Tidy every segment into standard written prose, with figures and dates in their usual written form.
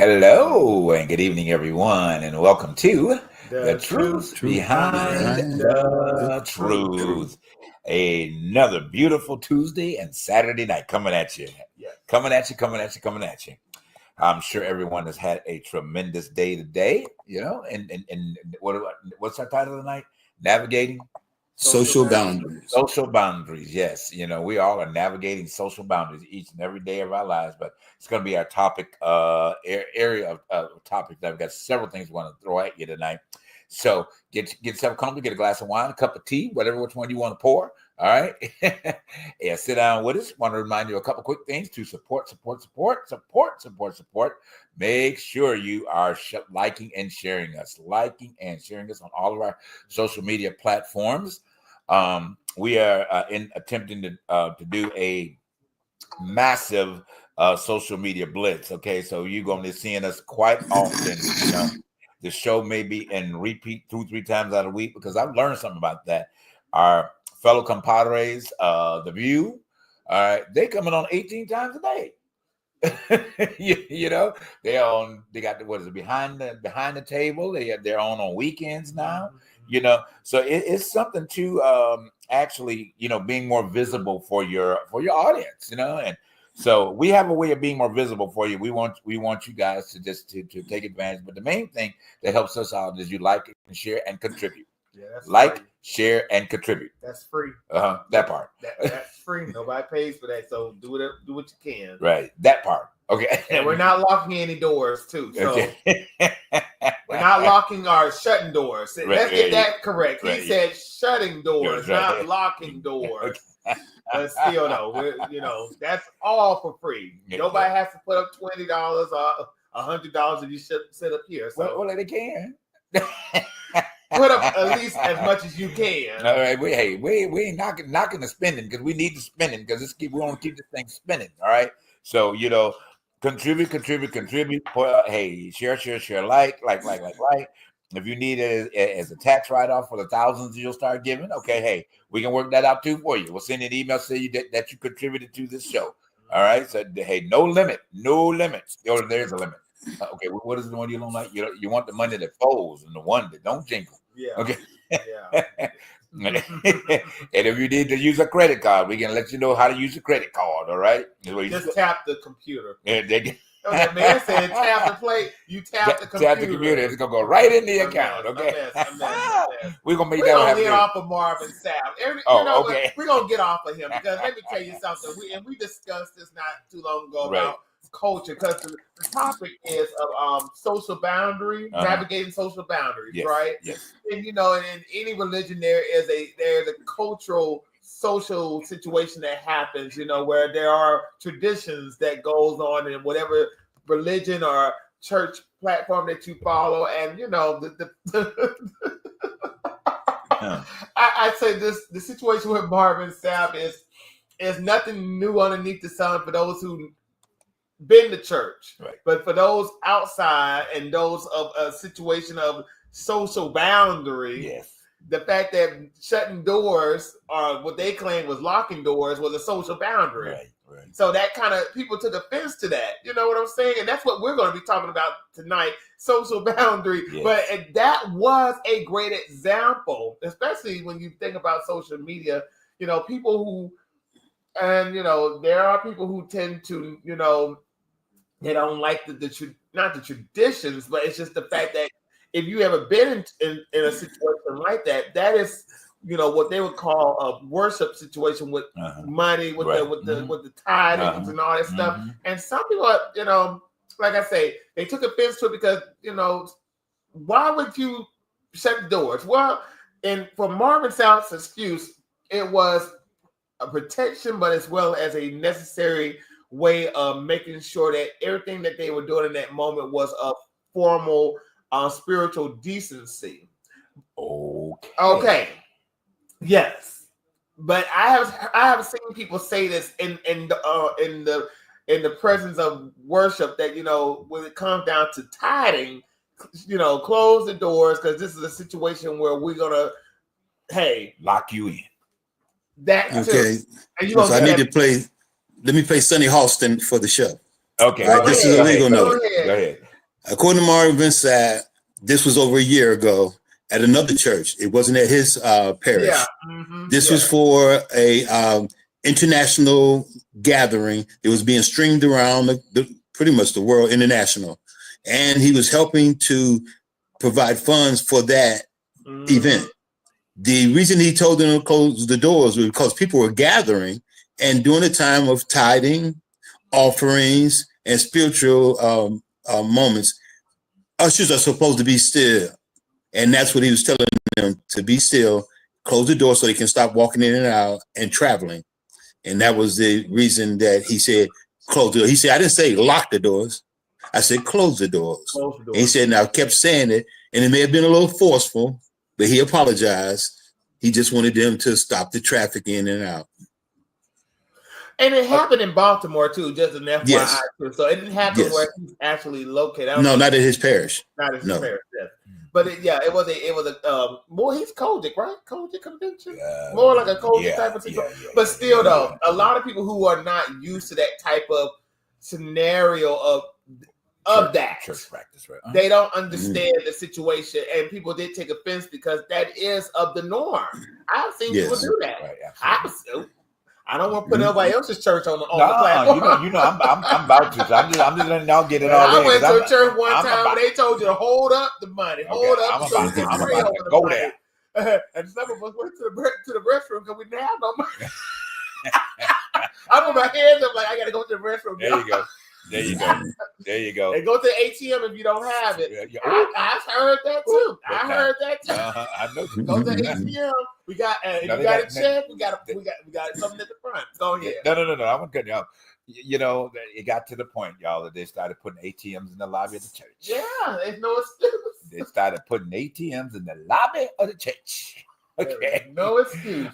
Hello and good evening, everyone, and welcome to The Truth Truth Behind the Truth. Another beautiful Tuesday and Saturday night coming at you. Coming at you. I'm sure everyone has had a tremendous day today, and what's our title tonight? Navigating social boundaries. Social boundaries, yes. We all are navigating social boundaries each and every day of our lives, but it's going to be our topic, area of topics. I've got several things we want to throw at you tonight. So get yourself comfortable, get a glass of wine, a cup of tea, which one you want to pour. All right. Yeah, sit down with us. Want to remind you a couple quick things to support. Make sure you are liking and sharing us on all of our social media platforms. We are attempting to do a massive social media blitz. Okay, so you're going to be seeing us quite often. The show may be in repeat 2-3 times out of the week because I've learned something about that. Our fellow compadres, The View, they coming on 18 times a day. They got behind the table. They're on weekends now. So it's something to actually being more visible for your audience. And so we have a way of being more visible for you. We want you guys to just to take advantage. But the main thing that helps us out is you like and share and contribute. Yeah, that's like, free. Share, and contribute. That's free. That part. That's free. Nobody pays for that, so do what you can. Right. That part. Okay. And we're not locking any doors too. So Okay. we're not locking or shutting doors. Let's get that correct. Right. He said shutting doors, Right. not locking doors. But still, though, that's all for free. Nobody has to put up $20 or $100 if you sit up here. So well, they can. put up at least as much as you can. All right, we ain't knocking the spending because we need the spending because we want to keep this thing spinning. All right, so contribute. Hey, share, like. If you need it as a tax write-off for the thousands you'll start giving, okay, hey, we can work that out too for you. We'll send an email say you that you contributed to this show. All right, so hey, no limits. There's a limit. Okay, what is the one you don't like? You want the money that folds and the one that don't jingle. Yeah. Okay. Yeah. And if you need to use a credit card, we can let you know how to use a credit card. All right. Just tap the computer. Yeah, that man said tap the plate. You tap the computer. Tap the computer. It's gonna go right in the account. Okay. We're gonna make that happen. We're gonna get off of Marvin Sapp. Okay. We're gonna get off of him because let me tell you something. We discussed this not too long ago about culture because the topic is of social boundary, navigating social boundaries, right? Yes. And in any religion there's a cultural social situation that happens, where there are traditions that goes on in whatever religion or church platform that you follow, and I'd say the situation with Marvin Sapp is nothing new underneath the sun for those who been to church, right? But for those outside and those of a situation of social boundary, yes. The fact that shutting doors or what they claim was locking doors was a social boundary. Right. So that kind of people took offense to that. You know what I'm saying? And that's what we're going to be talking about tonight, social boundary. Yes. But that was a great example, especially when you think about social media, people who, and, there are people who tend to, they don't like not the traditions, but it's just the fact that if you ever been in a situation like that, that is, what they would call a worship situation with money, with the tithings and all that stuff. And some people, like I say, they took offense to it because, why would you shut the doors? Well, and for Marvin Sapp's excuse, it was a protection, but as well as a necessary way of making sure that everything that they were doing in that moment was a formal spiritual decency. Okay. Yes. But I have seen people say this in the presence of worship that when it comes down to tithing, close the doors because this is a situation where we're gonna lock you in. That okay. And so I need to play. Let me play Sonny Halston for the show. Okay. All right, this is a legal note. Go ahead. According to Marvin Sapp, this was over a year ago at another church. It wasn't at his parish. Yeah. This was for a international gathering. It was being streamed around pretty much the world, international. And he was helping to provide funds for that event. The reason he told them to close the doors was because people were gathering, and during the time of tithing, offerings, and spiritual moments, ushers are supposed to be still. And that's what he was telling them, to be still, close the door so they can stop walking in and out and traveling. And that was the reason that he said, close the door. He said, I didn't say lock the doors. I said, close the doors. Close the doors. And he said, now I kept saying it, and it may have been a little forceful, but he apologized. He just wanted them to stop the traffic in and out. And it happened in Baltimore too, just an FYI. Yes. So it didn't happen where he's actually located. No, not at his parish. Not at his parish. Yes. But it was a more. He's Kojic, right? Kojic convention, more like a Kojic type of situation. But still, though, a lot of people who are not used to that type of scenario of that church practice, right? They don't understand the situation, and people did take offense because that is of the norm. I've seen people do that. Right, I don't want to put nobody else's church on the platform. You know, I'm about to. So I'm just letting y'all get it all in. I went to a church one time where they told you to hold up the money, hold up. I'm about to go there. And some of us went to the restroom because we didn't have no money. I put my hands up like I got to go to the restroom. There you go. There you go. And go to the ATM if you don't have it. I heard that too. I know. Go to the ATM. We got if you got a check. We got something at the front. Go ahead. No. I'm gonna cut you off. You know, it got to the point, y'all, that they started putting ATMs in the lobby of the church. Yeah, there's no excuse. They started putting ATMs in the lobby of the church. Okay. No excuse.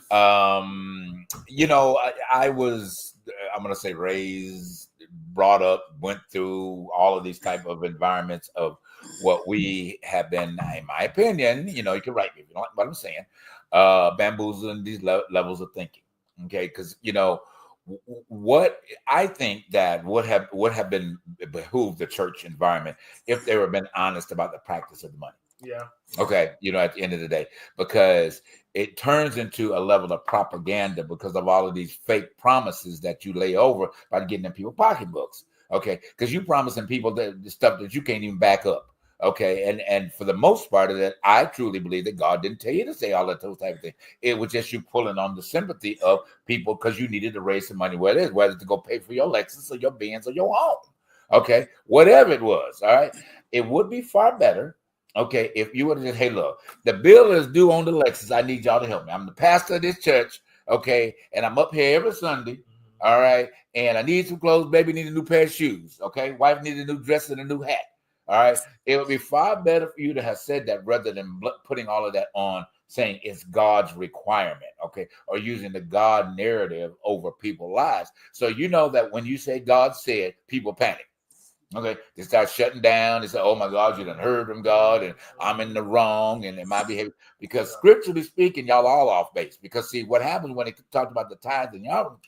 You know, I was, I'm gonna say, raised, brought up, went through all of these type of environments of what we have been, in my opinion, you know, you can write me if you don't like what I'm saying, bamboozling these levels of thinking. Okay, because you know what I think that would have been behooved the church environment if they were been honest about the practice of the money. Yeah. Okay, you know, at the end of the day, because it turns into a level of propaganda because of all of these fake promises that you lay over by getting in people's pocketbooks. Okay, because you promising people the stuff that you can't even back up. Okay, and for the most part of that, I truly believe that God didn't tell you to say all of those type of things. It was just you pulling on the sympathy of people because you needed to raise some money, whether to go pay for your Lexus or your Benz or your home. Okay, whatever it was. All right, it would be far better. Okay, if you would have just, hey, look, the bill is due on the Lexus. I need y'all to help me. I'm the pastor of this church, okay, and I'm up here every Sunday, all right, and I need some clothes. Baby need a new pair of shoes, okay? Wife needs a new dress and a new hat, all right? It would be far better for you to have said that rather than putting all of that on, saying it's God's requirement, okay, or using the God narrative over people's lives. So you know that when you say God said, people panic. Okay, they start shutting down. They say, "Oh my God, you done heard from God, and I'm in the wrong, and in my behavior." Because scripturally speaking, y'all all off base. Because see, what happens when they talked about the tithes and y'all,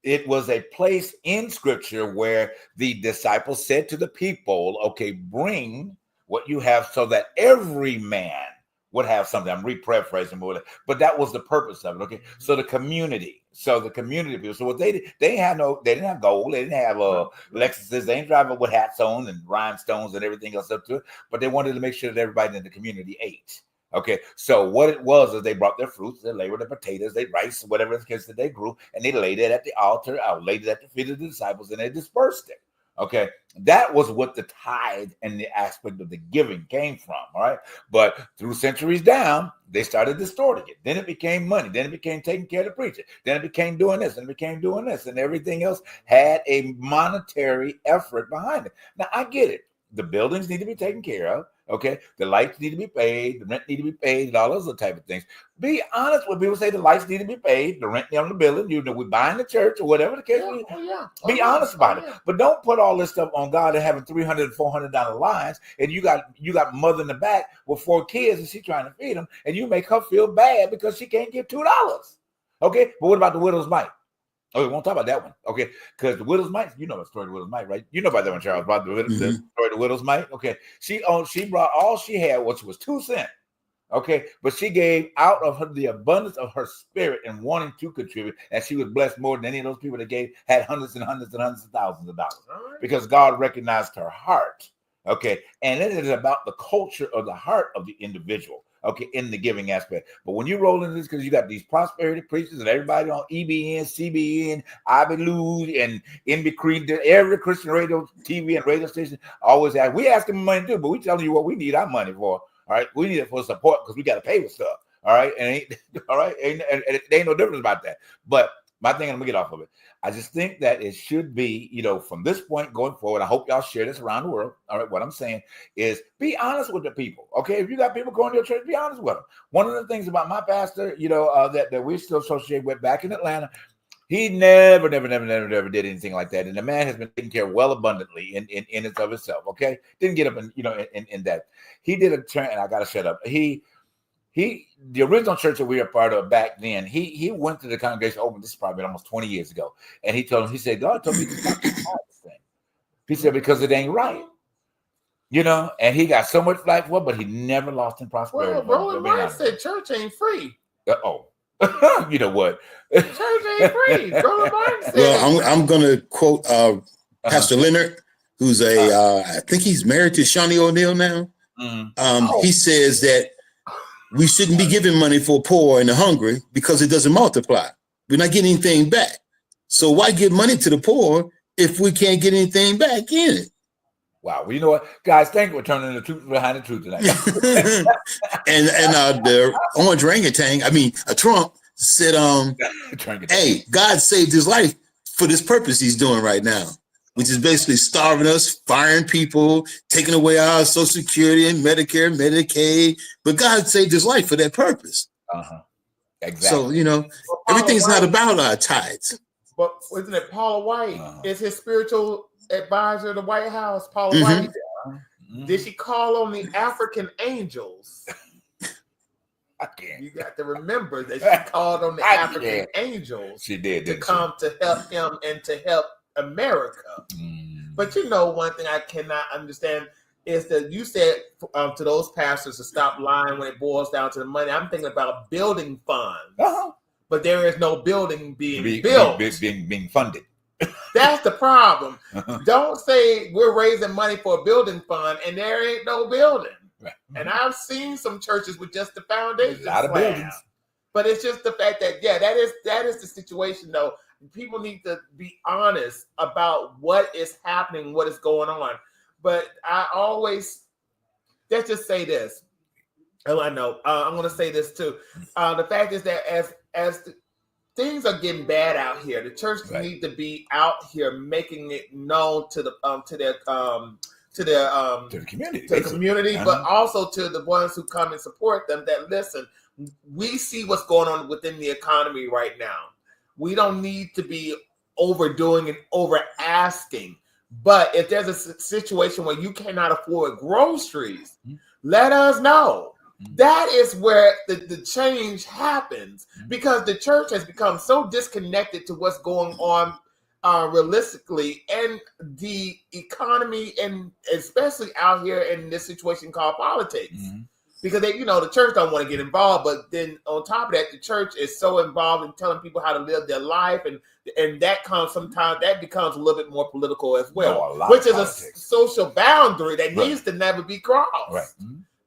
it was a place in Scripture where the disciples said to the people, "Okay, bring what you have, so that every man would have something." I'm reparaphrasing, but that was the purpose of it. Okay, so the community. So the community people. So what they didn't have gold, they didn't have Lexuses, they ain't driving with hats on and rhinestones and everything else up to it, but they wanted to make sure that everybody in the community ate. Okay, so what it was is they brought their fruits, their labor, their potatoes, their rice, whatever the case that they grew, and they laid it at the altar, laid it at the feet of the disciples, and they dispersed it. Okay, that was what the tithe and the aspect of the giving came from. All right, but through centuries down, they started distorting it. Then it became money. Then it became taking care of the preacher. Then it became doing this, and it became doing this, and everything else had a monetary effort behind it. Now I get it. The buildings need to be taken care of. Okay, the lights need to be paid, the rent need to be paid, and all those other type of things. Be honest when people say the lights need to be paid, the rent on the building, you know, we're buying the church or whatever the case. Be honest about it, but don't put all this stuff on God and having $300 and $400 lines, and you got mother in the back with 4 kids and she's trying to feed them, and you make her feel bad because she can't give $2. Okay, but what about the widow's mite? Oh, we won't talk about that one. Okay. Because the widow's mite, you know the story of the widow's mite, right? You know about that one, Charles, about the story of the widow's mite. Okay. She brought all she had, which was 2 cents. Okay. But she gave out of the abundance of her spirit and wanting to contribute. And she was blessed more than any of those people that had hundreds and hundreds and hundreds of thousands of dollars. Right. Because God recognized her heart. Okay. And it is about the culture of the heart of the individual. Okay, in the giving aspect. But when you roll into this, because you got these prosperity preachers and everybody on EBN, CBN, Ivy Lou, and NB every Christian radio, TV, and radio station always ask, we ask them money too, but we telling you what we need our money for. All right, we need it for support because we got to pay for stuff. All right, and there ain't no difference about that. But my thing, I'm gonna get off of it. I just think that it should be, from this point going forward, I hope y'all share this around the world. All right, what I'm saying is be honest with the people. Okay, if you got people going to your church, be honest with them. One of the things about my pastor, that we still associate with back in Atlanta, he never did anything like that. And the man has been taken care of well abundantly in and of itself. Okay, didn't get up in that. He did a turn, and I gotta shut up. The original church that we were part of back then, he went to the congregation. Oh, this is probably almost 20 years ago. And he told him, he said, God told me to stop this thing. He said, because it ain't right. And he got so much flack for it, but he never lost in prosperity. Well, Roland Martin said church ain't free. You know what? Church ain't free. Roland Martin said. Well, I'm going to quote Pastor Leonard, who's I think he's married to Shawnee O'Neal now. He says that we shouldn't be giving money for poor and the hungry because it doesn't multiply. We're not getting anything back. So why give money to the poor if we can't get anything back in it? Wow. Well, you know what, guys, thank you for turning the truth behind the truth tonight. and the orange orangutan, Trump said, hey, God saved his life for this purpose he's doing right now, which is basically starving us, firing people, taking away our Social Security and Medicare, Medicaid. But God saved his life for that purpose. Exactly. So, everything's not about our tithes. But isn't it Paula White? Is his spiritual advisor to the White House, Paula White? Did she call on the African angels? You got to remember that she called on the African angels. She did to come to help him and to help America. But one thing I cannot understand is that you said to those pastors to stop lying when it boils down to the money. I'm thinking about building funds, but there is no building being built, being funded. That's the problem. Don't say we're raising money for a building fund and there ain't no building. Right. And I've seen some churches with just the foundation, a lot of buildings. But it's just the fact that that is the situation though. People need to be honest about what is happening, what is going on. But let's just say this. Oh, I know. I'm going to say this too. The fact is that as things are getting bad out here, the church need to be out here making it known to the community, but also to the ones who come and support them. That listen, we see what's going on within the economy right now. We don't need to be overdoing and over asking. But if there's a situation where you cannot afford groceries, let us know. That is where the change happens, because the church has become so disconnected to what's going on realistically and the economy, and especially out here in this situation called politics. Because the church don't want to get involved, but then on top of that, the church is so involved in telling people how to live their life, and that becomes a little bit more political as well, which is a social boundary that needs to never be crossed. Right.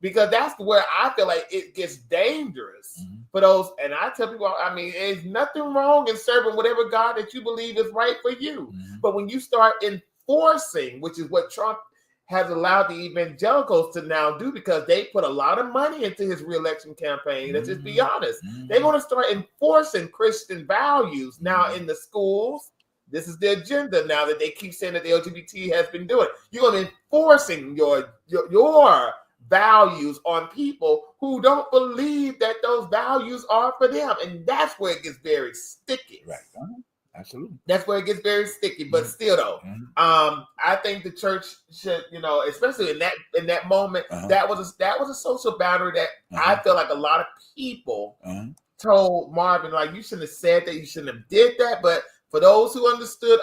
Because that's where I feel like it gets dangerous for those. And I tell people, there's nothing wrong in serving whatever God that you believe is right for you. But when you start enforcing, which is what Trump has allowed the evangelicals to now do, because they put a lot of money into his reelection campaign. Let's just be honest. They're going to start enforcing Christian values now in the schools. This is the agenda now that they keep saying that the LGBT has been doing. You're going to be enforcing your values on people who don't believe that those values are for them. And that's where it gets very sticky. Right. Absolutely. That's where it gets very sticky. But still though, I think the church should, especially in that moment, that was a social boundary that I feel like a lot of people told Marvin, like, you shouldn't have said that, you shouldn't have did that. But For those who understood,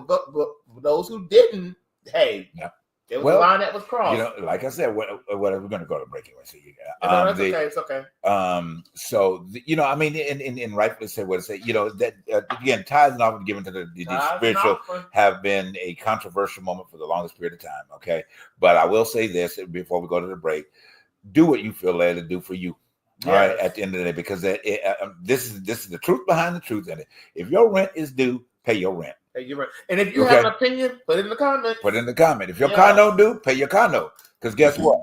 but for those who didn't, hey, yeah. It was a line that was crossed. You know, like I said, what we're going to go to break anyway. So no, that's okay. It's okay. You know, I mean, and rightfully say what it say. You know that again, tithes and offering given to the spiritual have been a controversial moment for the longest period of time. Okay, but I will say this before we go to the break: do what you feel led to do for you. All right, at the end of the day, because this is the truth behind the truth in it. If your rent is due, pay your rent. And if you have an opinion, put it in the comments. Put it in the comment. If your condo due, pay your condo. Because guess what?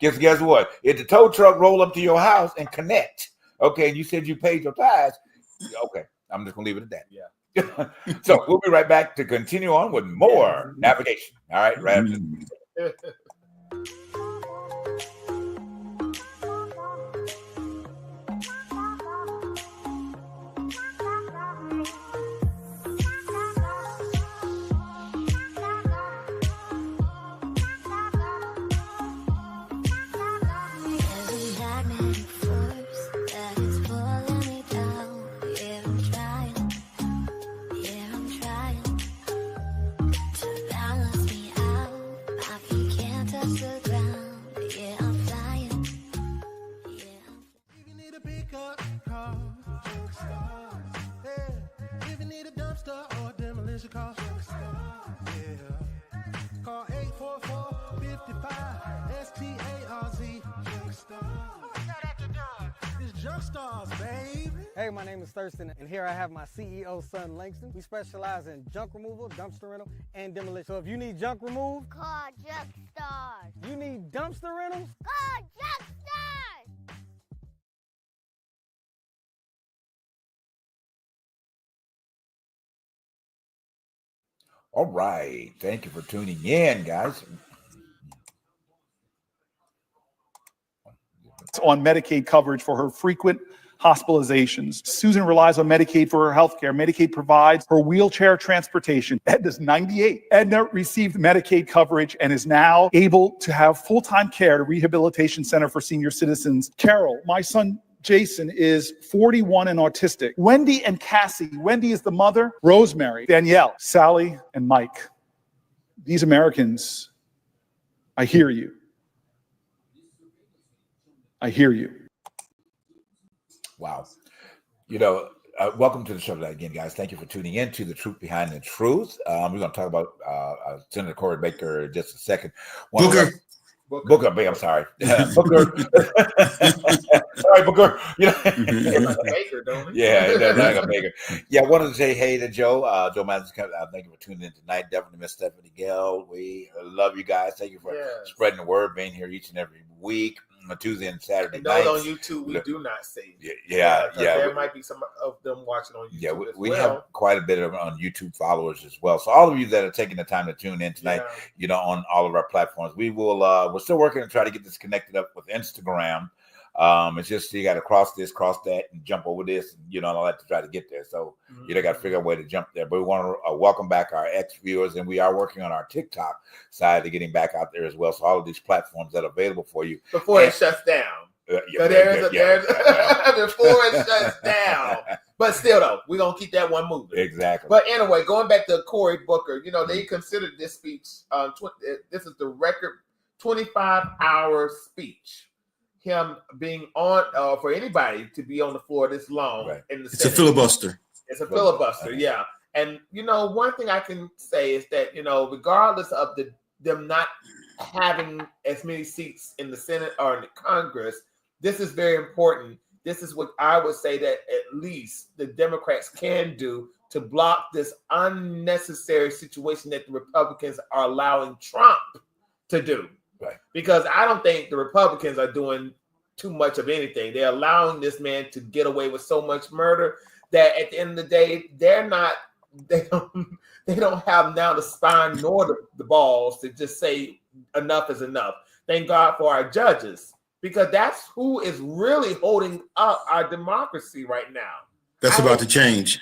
Guess what? If the tow truck roll up to your house and connect, okay, and you said you paid your tithes, okay, I'm just gonna leave it at that. Yeah. So we'll be right back to continue on with more navigation. All right, right after this. Call 844-55-STARZ. It's Junk Stars, baby. Hey, my name is Thurston, and here I have my CEO, son Langston. We specialize in junk removal, dumpster rental, and demolition. So if you need junk removed, call Junk Stars. You need dumpster rentals, call Junk Stars. All right. Thank you for tuning in, guys. On Medicaid coverage for her frequent hospitalizations. Susan relies on Medicaid for her health care. Medicaid provides her wheelchair transportation. Edna's 98. Edna received Medicaid coverage and is now able to have full-time care at a rehabilitation center for senior citizens. Carol, my son Jason, is 41 and autistic. Wendy and Cassie. Wendy is the mother. Rosemary, Danielle, Sally, and Mike. These Americans, I hear you. I hear you. Wow. You know, welcome to the show tonight again, guys. Thank you for tuning in to The Truth Behind the Truth. We're going to talk about Senator Cory Booker in just a second. Booker, I'm sorry. Booker. Sorry, Booker. You know, Baker, don't he? Yeah, like a Baker. Yeah, I wanted to say hey to Joe. Joe Madison, thank you for tuning in tonight. Definitely Miss Stephanie Gale. We love you guys. Thank you for spreading the word, being here each and every week. Tuesday and Saturday and nights. on YouTube, we do not say. Yeah. There might be some of them watching on YouTube. Yeah, we have quite a bit of on YouTube followers as well. So all of you that are taking the time to tune in tonight, you know, on all of our platforms, we will. We're still working to try to get this connected up with Instagram. It's just you got to cross this, cross that, and jump over this, and, you know, and all that to try to get there. So you got to figure out a way to jump there. But we want to welcome back our ex-viewers, and we are working on our TikTok side to getting back out there as well. So all of these platforms that are available for you before it shuts down. Before it shuts down. But still, though, we're gonna keep that one moving. Exactly. But anyway, going back to Cory Booker, you know, they considered this speech. This is the record 25-hour speech. Him being on for anybody to be on the floor this long in the It's a filibuster. It's a filibuster, yeah. And you know, one thing I can say is that, you know, regardless of them not having as many seats in the Senate or in the Congress, this is very important. This is what I would say that at least the Democrats can do to block this unnecessary situation that the Republicans are allowing Trump to do. Right. Because I don't think the Republicans are doing too much of anything. They're allowing this man to get away with so much murder that at the end of the day, they don't have now the spine nor the balls to just say enough is enough. Thank God for our judges, because that's who is really holding up our democracy right now. That's about to change.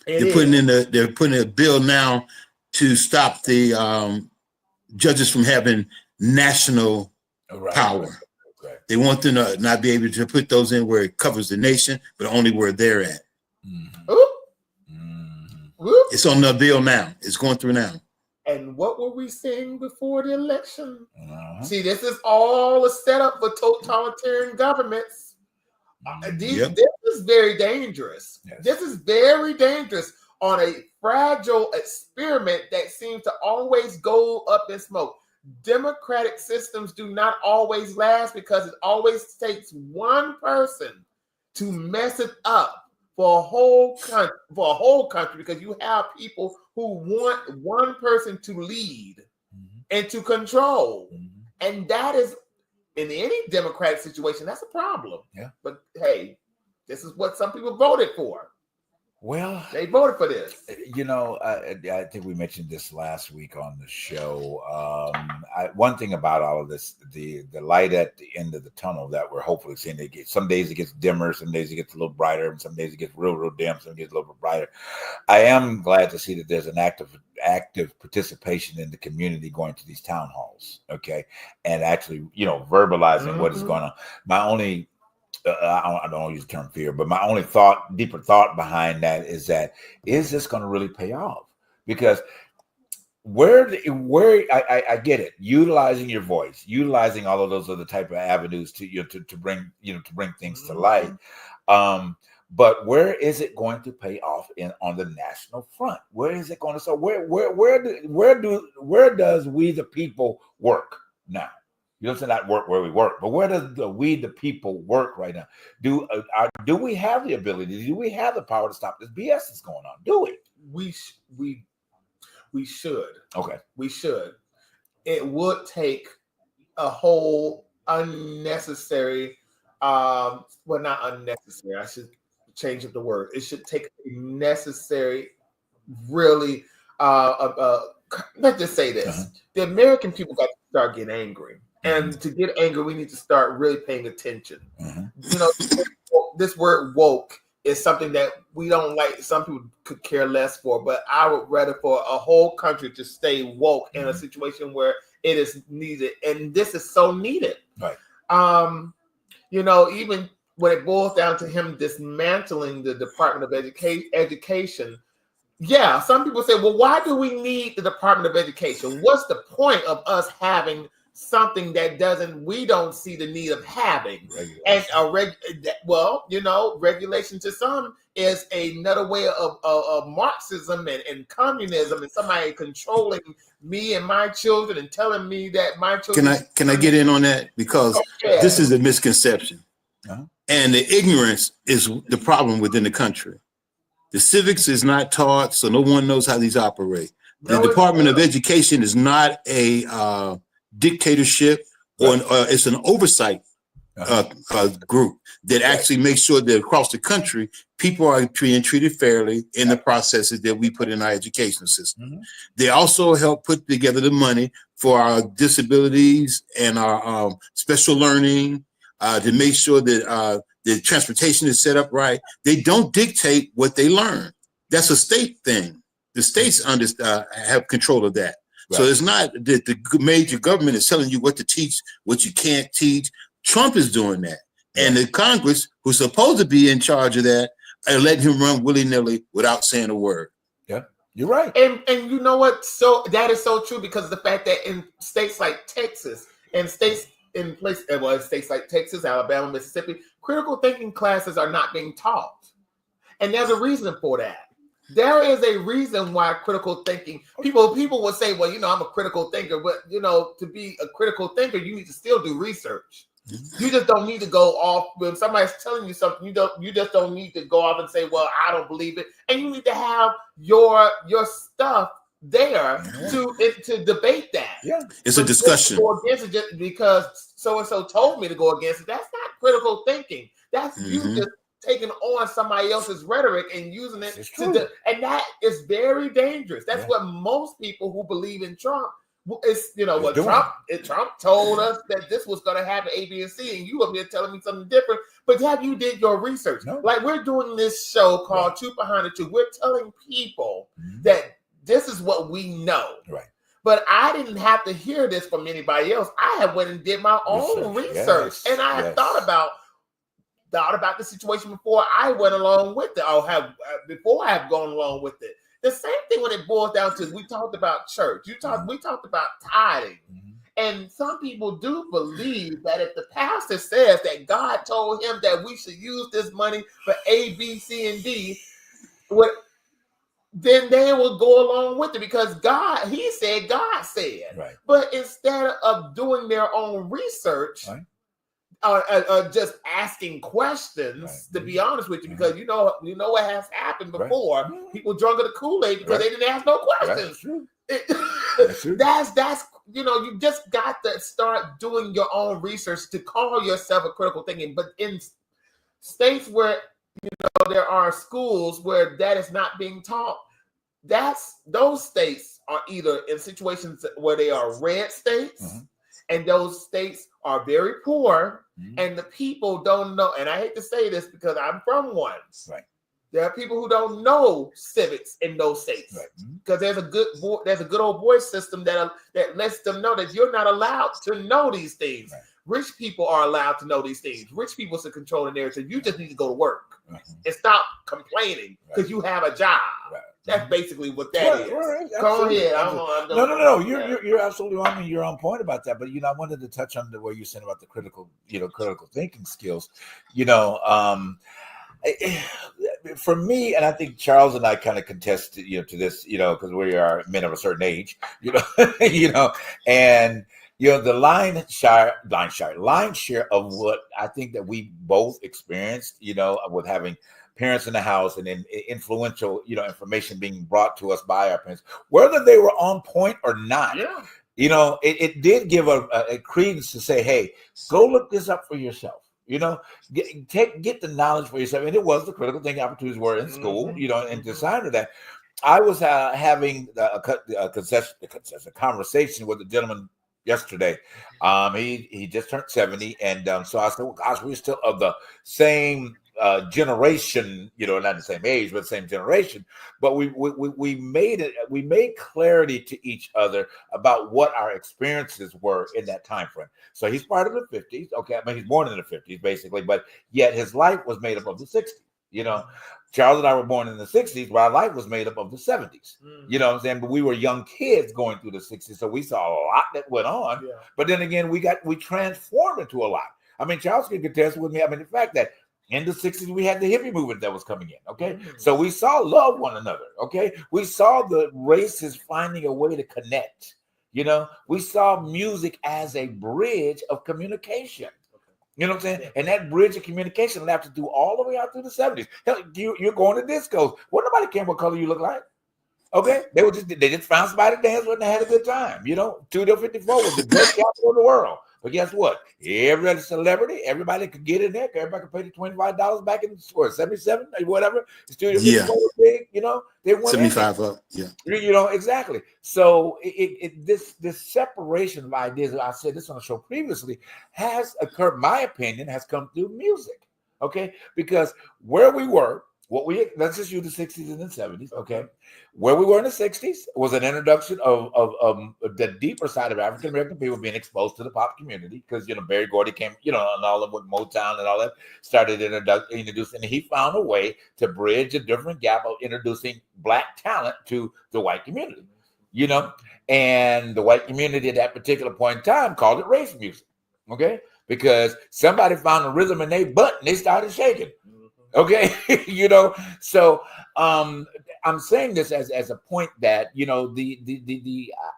They're putting a bill now to stop the judges from having national power. Right. They want them to not be able to put those in where it covers the nation, but only where they're at. Whoop. It's on the bill now. It's going through now. And what were we saying before the election? Uh-huh. See, this is all a setup for totalitarian governments. Yep. This is very dangerous. Yes. This is very dangerous on a fragile experiment that seems to always go up in smoke. Democratic systems do not always last because it always takes one person to mess it up for a whole country, because you have people who want one person to lead and to control. And that is, in any democratic situation, that's a problem. Yeah. But hey, this is what some people voted for. Well, They voted for this. you know, I think we mentioned this last week on the show. One thing about all of this, the light at the end of the tunnel that we're hopefully seeing, some days it gets dimmer, some days it gets a little brighter, and some days it gets real dim, some gets a little bit brighter. I am glad to see that there's an active participation in the community going to these town halls, okay, and actually, verbalizing what is going on. My only I don't use the term fear, but my only deeper thought behind that is this going to really pay off? Because where I get it, utilizing your voice, utilizing all of those other type of avenues to bring things to light. But where is it going to pay off on the national front? Where is it going to? So where does we the people work now? You don't say not work where we work, but where does we the people work right now? Do we have the ability? Do we have the power to stop this BS that's going on? Do we? We should. Okay. We should. It would take a whole unnecessary, not unnecessary. I should change up the word. It should take a necessary, really. Let's just say this: the American people got to start getting angry. And to get angry, we need to start really paying attention. This word woke is something that we don't like. Some people could care less for, but I would rather for a whole country to stay woke in a situation where it is needed. And this is so needed. Right. Even when it boils down to him dismantling the Department of Education. Yeah, some people say, well, why do we need the Department of Education? What's the point of us having something that we don't see the need of having? And regulation to some is another way of Marxism and communism, and somebody controlling me and my children and telling me that my children. Can I get in on that? Because this is a misconception, and the ignorance is the problem within the country. The civics is not taught, so no one knows how these operate. The Department of Education is not a dictatorship, or it's an oversight group that actually makes sure that across the country, people are being treated fairly in the processes that we put in our educational system. They also help put together the money for our disabilities and our special learning, to make sure that the transportation is set up right. They don't dictate what they learn. That's a state thing. The states have control of that. Right. So it's not that the major government is telling you what to teach, what you can't teach. Trump is doing that. And the Congress, who's supposed to be in charge of that, are letting him run willy-nilly without saying a word. Yeah, you're right. And you know what? So that is so true, because of the fact that in states like Texas and states like Texas, Alabama, Mississippi, critical thinking classes are not being taught. And there's a reason for that. There is a reason why critical thinking, people will say, well, I'm a critical thinker, but to be a critical thinker, you need to still do research. You just don't need to go off when somebody's telling you something. You just don't need to go off and say, well, I don't believe it. And you need to have your stuff there to debate that. Yeah, it's a discussion. Go against it just because so and so told me to go against it. That's not critical thinking. That's you just taking on somebody else's rhetoric and using it and that is very dangerous. That's what most people who believe in Trump is. Trump told us that this was going to happen, A, B, and C, and you up here telling me something different. But have you did your research? No. Like we're doing this show called Truth Behind the Truth. We're telling people that this is what we know. Right. But I didn't have to hear this from anybody else. I have went and did my own research, and I have thought about the situation before I went along with it, or before I have gone along with it. The same thing when it boils down to, we talked about church. We talked about tithing. And some people do believe that if the pastor says that God told him that we should use this money for A, B, C, and D, then they will go along with it because he said, God said. Right. But instead of doing their own research, Right. Just asking questions, Right. to be honest with you, because you know what has happened before. Right. People drunk the Kool-Aid because Right. they didn't ask no Right. questions. True. That's true. You just got to start doing your own research to call yourself a critical thinking. But in states where there are schools where that is not being taught, those states are either in situations where they are red states, and those states are very poor, and the people don't know. And I hate to say this because I'm from one. Right. There are people who don't know civics in those states, Right. because there's a good old boy system that lets them know that you're not allowed to know these things. Right. Rich people are allowed to know these things. Rich people should control the narrative. You just need to go to work and stop complaining because you have a job. Right. That's basically what that is. Right. Go Absolutely. ahead. No. You're absolutely on. You're on point about that. But I wanted to touch on the way you said about the critical thinking skills. For me, and I think Charles and I kind of contest, to this, because we are men of a certain age, and the line share of what I think that we both experienced, with having parents in the house and then influential, information being brought to us by our parents, whether they were on point or not. Yeah. It did give a credence to say, hey, go look this up for yourself. Get the knowledge for yourself. And it was the critical thinking opportunities were in school, and design of that. I was having a conversation with a gentleman yesterday. He just turned 70. And so I said, well, gosh, we're still of the same generation, not the same age, but the same generation. But we made clarity to each other about what our experiences were in that time frame. So he's part of the 50s. Okay, I mean, he's born in the 50s, basically, but yet his life was made up of the 60s. Charles and I were born in the 60s, but our life was made up of the 70s. You know what I'm saying? But we were young kids going through the 60s, so we saw a lot that went on. Yeah. But then again, we transformed into a lot. I mean, Charles can contest with me. I mean, the fact that in the 60s, we had the hippie movement that was coming in, okay? So we saw love one another, okay? We saw the races finding a way to connect, We saw music as a bridge of communication. You know what I'm saying? And that bridge of communication lasted through all the way out through the 70s. Hell, you're going to discos. Well, nobody cared what color you look like. Okay? They just found somebody to dance with and they had a good time. 254 was the best capital in the world. But guess what? Every celebrity, everybody could get in there. Everybody could pay the $25 back in 77 or whatever. The studio was big, they went 75 up. Yeah. Exactly. So this separation of ideas, I said this on the show previously, has occurred, my opinion, has come through music. Okay. Because where we were, let's just use the 60s and the 70s, okay? Where we were in the 60s was an introduction of the deeper side of African American people being exposed to the pop community because Berry Gordy came, and all of what Motown and all that started introducing, and he found a way to bridge a different gap of introducing Black talent to the white community, and the white community at that particular point in time called it race music, okay? Because somebody found a rhythm in their butt and they started shaking. Okay, so I'm saying this as a point that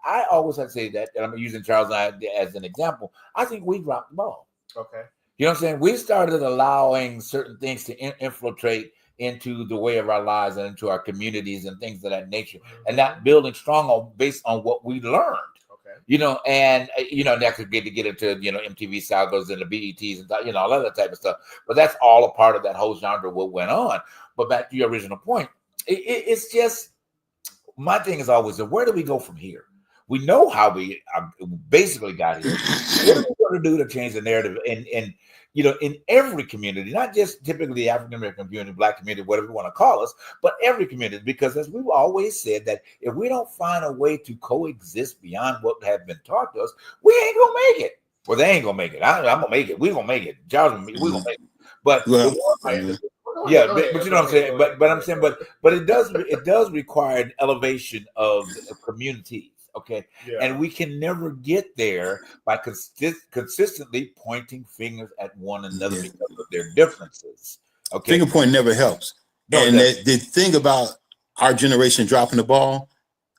I always have to say that, and I'm using Charles and I as an example. I think we dropped the ball. Okay, you know what I'm saying? We started allowing certain things to infiltrate into the way of our lives and into our communities and things of that nature, and not building strong based on what we learned. And that could get into MTV sagas and the BETs and all that type of stuff. But that's all a part of that whole genre what went on. But back to your original point, it's just my thing is always where do we go from here? We know how we basically got here. What are we going to do to change the narrative in every community, not just typically the African American community, Black community, whatever you want to call us, but every community, because as we've always said that if we don't find a way to coexist beyond what has been taught to us, we ain't gonna make it. Well, they ain't gonna make it. I'm gonna make it. We're gonna make it. We're gonna make it. But we're go Yeah, ahead, go ahead, but you go know what I'm ahead, saying. go ahead. But I'm saying, but it does require an elevation of communities. Okay, Yeah. and we can never get there by consistently pointing fingers at one another Yeah. because of their differences. Okay, Finger point never helps. No, it And doesn't. the thing about our generation dropping the ball,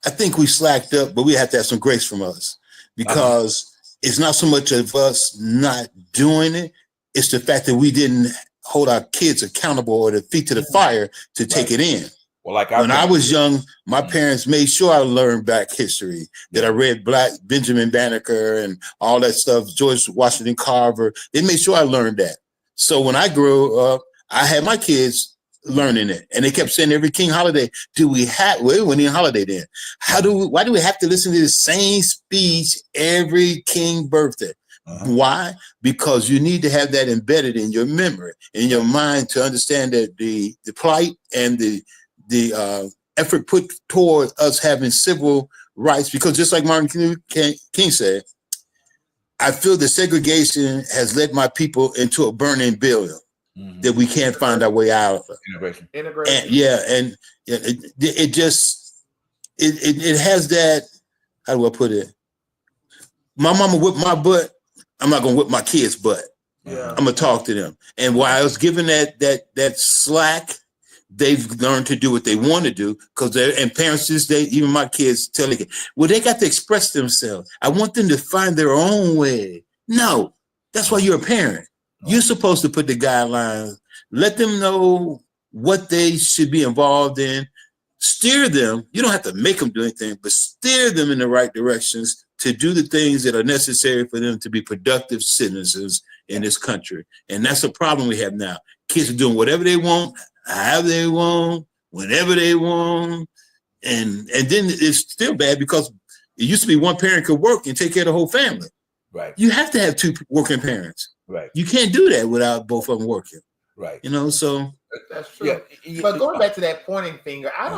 I think we slacked up, but we have to have some grace from us because it's not so much of us not doing it. It's the fact that we didn't hold our kids accountable or the feet to the fire to take it in. Well, like our When I parents was did. young, my parents made sure I learned Black history, that I read Benjamin Banneker and all that stuff, George Washington Carver. They made sure I learned that. So when I grew up, I had my kids learning it. And they kept saying every King holiday, well, it wasn't even holiday then. Why do we have to listen to the same speech every King birthday? Why? Because you need to have that embedded in your memory, in your mind, to understand that the plight and the effort put toward us having civil rights, because just like Martin Luther King said, I feel that segregation has led my people into a burning building that we can't find our way out of. Integration. And it has that, how do I put it? My mama whipped my butt. I'm not gonna whip my kids' butt. Yeah. I'm gonna talk to them. And while I was given that slack, they've learned to do what they want to do, because and parents this day, even my kids tell me, well, they got to express themselves. I want them to find their own way. No, that's why you're a parent. You're supposed to put the guidelines, let them know what they should be involved in, steer them. You don't have to make them do anything, but steer them in the right directions to do the things that are necessary for them to be productive citizens in this country. And that's a problem we have now. Kids are doing whatever they want, however they want, whenever they want. And then it's still bad because it used to be one parent could work and take care of the whole family. Right. You have to have two working parents. Right. You can't do that without both of them working. Right. So That's true. But going back to that pointing finger, I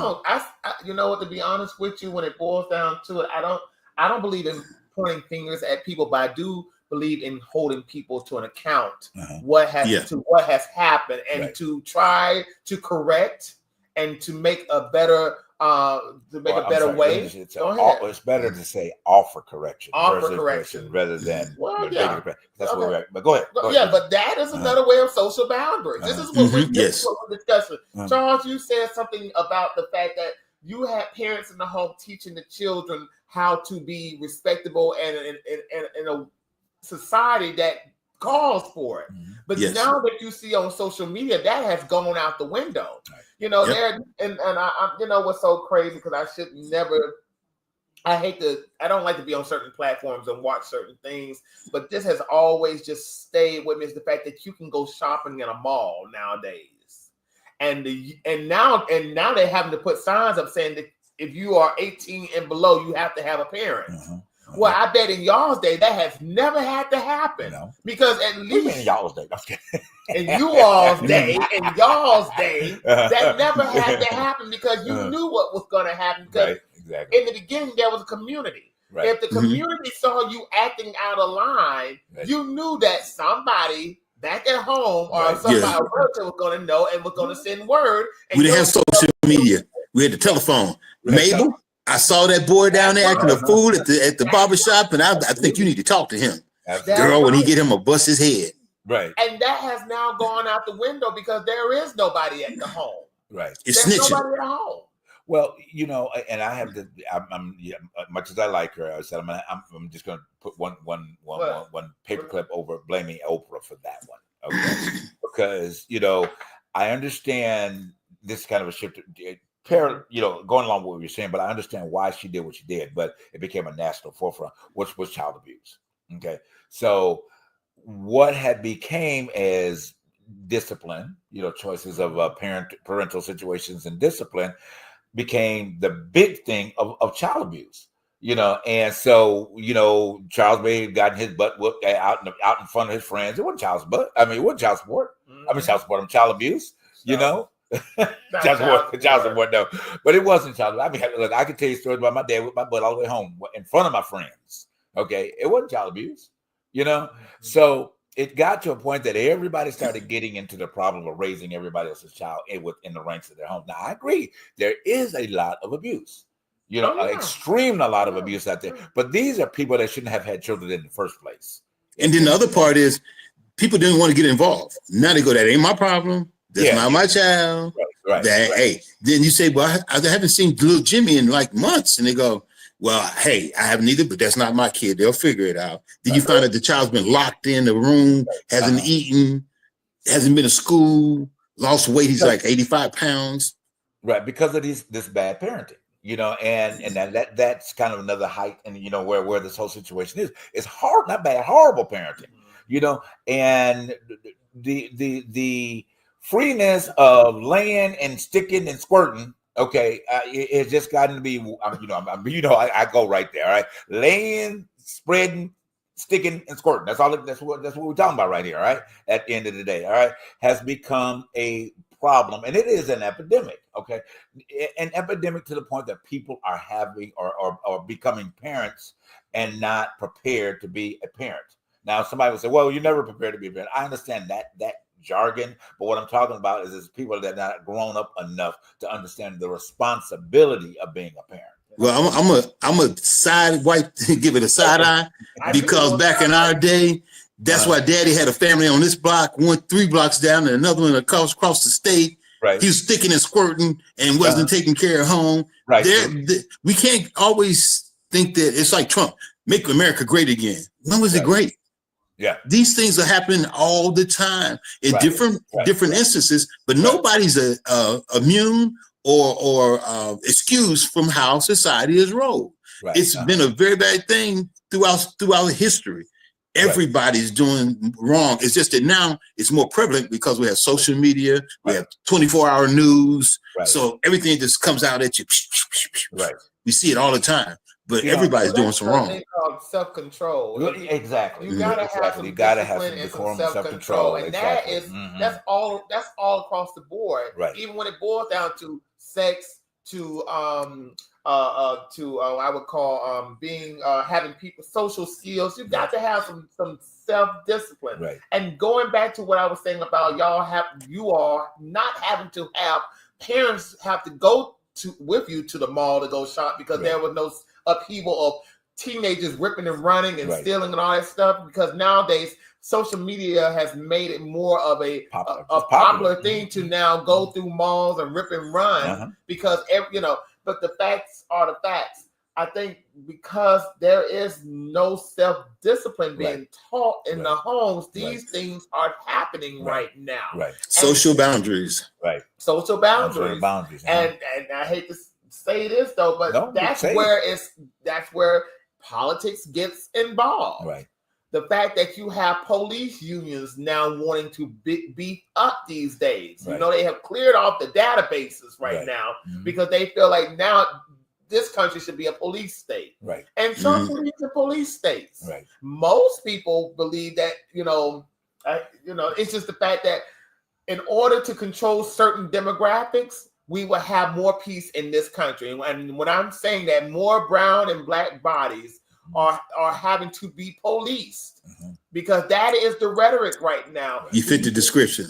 you know what, to be honest with you, when it boils down to it, I don't believe in pointing fingers at people, but I do believe in holding people to an account what has happened, and to try to correct and to make a better way. It's better to say offer correction rather than that's where we're at. But go ahead. But that is another way of social boundaries. This is what we're discussing. Charles, you said something about the fact that you had parents in the home teaching the children how to be respectable and in a society that calls for it. But now that you see on social media, that has gone out the window. You know, I you know what's so crazy, because I don't like to be on certain platforms and watch certain things, but this has always just stayed with me, is the fact that you can go shopping in a mall nowadays. And now they're having to put signs up saying that if you are 18 and below, you have to have a parent. Well, I bet in y'all's day that has never had to happen, because at least in y'all's day, in y'all's day, that never had to happen, because you knew what was going to happen. Because in the beginning, there was a community. Right. If the community saw you acting out of line, you knew that somebody back at home or somebody was going to know and was going to send word. And we didn't have social media. We had the telephone. Mabel, I saw that boy down there acting a fool at the barbershop, and I think you need to talk to him. Girl, when he get him, I'll bust his head. Right. And that has now gone out the window because there is nobody at the home. Right. It's There's snitching. nobody at home. Well, you know, and I have to. I'm much as I like her, I said I'm just going to put one paperclip over blaming Oprah for that one. Okay, because you know I understand this kind of a shift. Going along with what you're saying, but I understand why she did what she did. But it became a national forefront, which was child abuse. Okay, so what had became as discipline, choices of parental situations and discipline became the big thing of child abuse. And so, Charles may have gotten his butt whooped out in front of his friends. It wasn't child's butt. I mean, it wasn't child support. Child abuse, child support, no. But it wasn't child abuse. I mean, look, I can tell you stories about my dad with my butt all the way home in front of my friends. Okay. It wasn't child abuse, So it got to a point that everybody started getting into the problem of raising everybody else's child within the ranks of their home. Now, I agree, there is a lot of abuse, extreme a lot of abuse out there. But these are people that shouldn't have had children in the first place. And then the other part is people didn't want to get involved. Now they go, that ain't my problem. That's not my child. Right. Hey, then you say, well, I haven't seen little Jimmy in like months. And they go, well, hey, I haven't either, but that's not my kid. They'll figure it out. Then you find out the child's been locked in the room, hasn't eaten, hasn't been to school, lost weight. He's like 85 pounds. Right, because of this bad parenting, and that's kind of another height, and where this whole situation is. It's hard, not bad, horrible parenting, and the freeness of laying and sticking and squirting. Okay, it's just gotten to be, I go right there. All right, laying, spreading, sticking, and squirting. That's all. That's what we're talking about right here. All right, at the end of the day, all right, has become a problem, and it is an epidemic. Okay, an epidemic to the point that people are having or becoming parents and not prepared to be a parent. Now, somebody will say, "Well, you're never prepared to be a parent." I understand that jargon, but what I'm talking about is people that are not grown up enough to understand the responsibility of being a parent. Well, I'm a give it a side eye, because back in our day, that's why Daddy had a family on this block, 3 blocks down, and another one across the state. Right. He was sticking and squirting and wasn't taking care of home. Right. We can't always think that it's like Trump, make America great again. When was it great? Yeah, these things are happening all the time in different instances, but nobody's immune or excused from how society is rolled. Right. It's been a very bad thing throughout history. Everybody's doing wrong. It's just that now it's more prevalent because we have social media, we have 24-hour news, so everything just comes out at you. Right. We see it all the time. But everybody's doing some wrong. Self-control. Exactly. You gotta have some discipline and some self-control, and that's all across the board. Right. Even when it boils down to sex, to I would call being having people social skills. You've got to have some self-discipline. Right. And going back to what I was saying about you all not having to have parents have to go with you to the mall to go shop because there was no upheaval of teenagers ripping and running and stealing and all that stuff, because nowadays social media has made it more of a popular thing to now go through malls and rip and run because but the facts are the facts. I think because there is no self-discipline being taught in the homes, these things are happening right now. Right. Social boundaries. Right. Social boundaries. And I hate to say this though, but that's where politics gets involved. Right. The fact that you have police unions now wanting to beef up these days. Right. They have cleared off the databases now because they feel like now this country should be a police state. Right. And some cities are police states. Right. Most people believe that, it's just the fact that in order to control certain demographics, we will have more peace in this country. And when I'm saying that, more brown and black bodies are having to be policed because that is the rhetoric right now. You fit the description.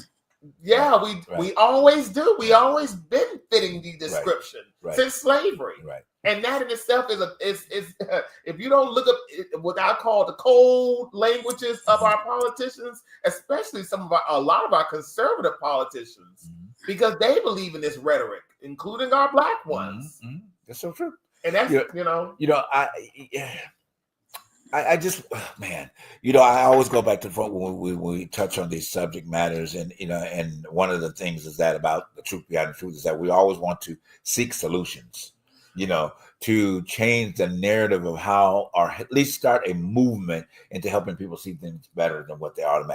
Yeah, we always do. We always been fitting the description since slavery. Right. And that in itself is if you don't look up what I call the cold languages of our politicians, especially a lot of our conservative politicians, because they believe in this rhetoric, including our black ones. That's so true. And that's I just, man, I always go back to the front when we touch on these subject matters, and and one of the things is that about the truth behind the truth is that we always want to seek solutions, to change the narrative of how, or at least start a movement into helping people see things better than what they are at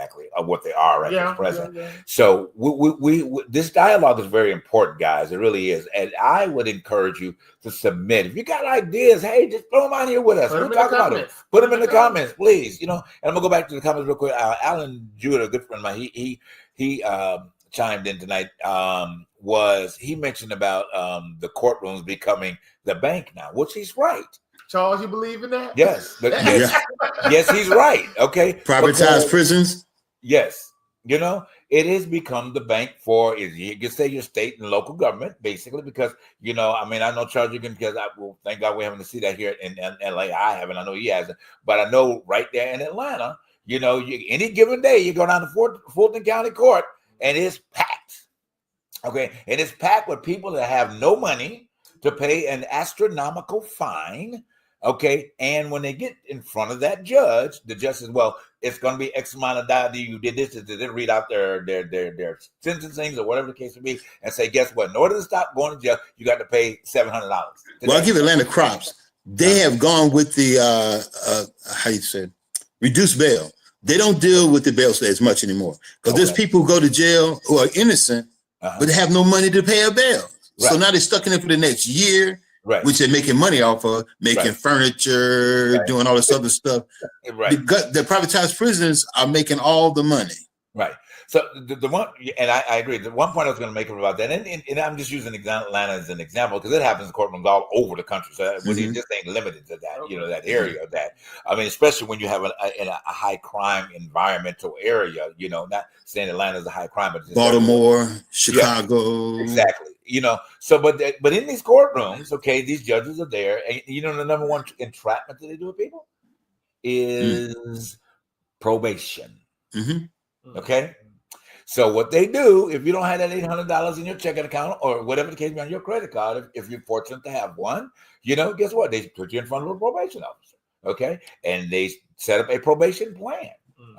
the present. Yeah. So we this dialogue is very important, guys. It really is, and I would encourage you to submit. If you got ideas, hey, just throw them out here with us. We'll talk about them. Put them in the comments, please. And I'm gonna go back to the comments real quick. Alan Jewett, a good friend of mine, he chimed in tonight. He mentioned about the courtrooms becoming the bank now, which he's right. Charles, you believe in that? Yes. Yes, he's right. Okay. Privatized prisons. Yes. You know, it has become the bank for, you can say, your state and local government, basically, because, you know, I mean, I know Charles, you can, because well, thank God we're having to see that here in LA. I haven't, I know he hasn't, but I know right there in Atlanta, you know, any given day, you go down to Fulton County Court and it's packed. Okay. And it's packed with people that have no money to pay an astronomical fine. Okay. And when they get in front of that judge, the judge says, well, it's going to be X amount of dollars. You did this, they didn't read out their sentencing or whatever the case may be, and say, guess what? In order to stop going to jail, you got to pay $700. Well, I'll give Atlanta props. They have gone with the how you said reduced bail. They don't deal with the bail as much anymore because there's people who go to jail who are innocent, but they have no money to pay a bail. Right. So now they're stuck in it for the next year. Right. Which they're making money off of, making furniture, doing all this other stuff. Right. The privatized prisons are making all the money. Right. So the one, and I agree. The one point I was going to make about that, and I'm just using Atlanta as an example because it happens in courtrooms all over the country. So it just ain't limited to that, you know, that area of that. I mean, especially when you have in a high crime environmental area, you know, not saying Atlanta is a high crime, but just Baltimore, Chicago. Yeah, exactly. You know, so but in these courtrooms, okay, these judges are there, and you know the number one entrapment that they do with people is probation. Okay, so what they do, if you don't have that $800 in your checking account or whatever the case may be on your credit card, if you're fortunate to have one, you know, guess what? They put you in front of a probation officer, okay, and they set up a probation plan.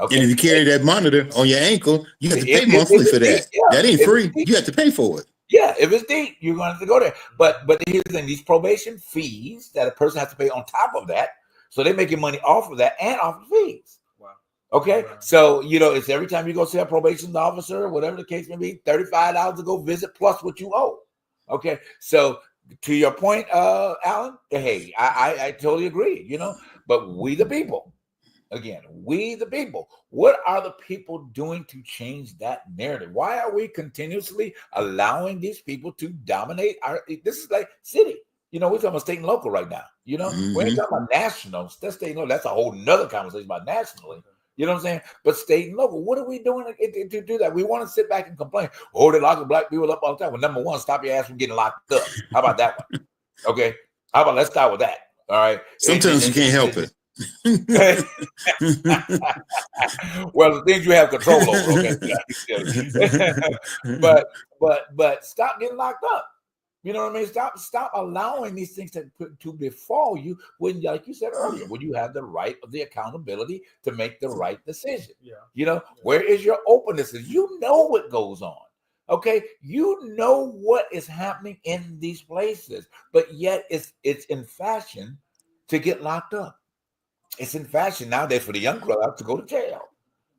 Okay. And if you carry that monitor on your ankle, you have to pay monthly for that. That ain't free. You have to pay for it. Yeah, if it's deep, you're going to have to go there. But here's the thing: these probation fees that a person has to pay on top of that, so they're making money off of that and off of fees. Wow. Okay, so you know it's every time you go see a probation officer, whatever the case may be, $35 to go visit plus what you owe. Okay, so to your point, Alan, hey, I totally agree. You know, but we the people. Again, we the people. What are the people doing to change that narrative? Why are we continuously allowing these people to dominate our? This is like city. You know, we're talking about state and local right now. You know, we ain't talking about national. That's state and local. That's a whole nother conversation about nationally. You know what I'm saying? But state and local, what are we doing to do that? We want to sit back and complain. Oh, they're locking black people up all the time. Well, number one, stop your ass from getting locked up. How about that one? Okay. How about let's start with that? All right. Sometimes you can't help it. Well, the things you have control over, okay. but stop getting locked up. You know what I mean? Stop allowing these things to befall you when, like you said earlier, when you have the right of the accountability to make the right decision. Yeah. You know, where is your openness? You know what goes on. Okay, you know what is happening in these places, but yet it's in fashion to get locked up. It's in fashion nowadays for the young crowd to go to jail.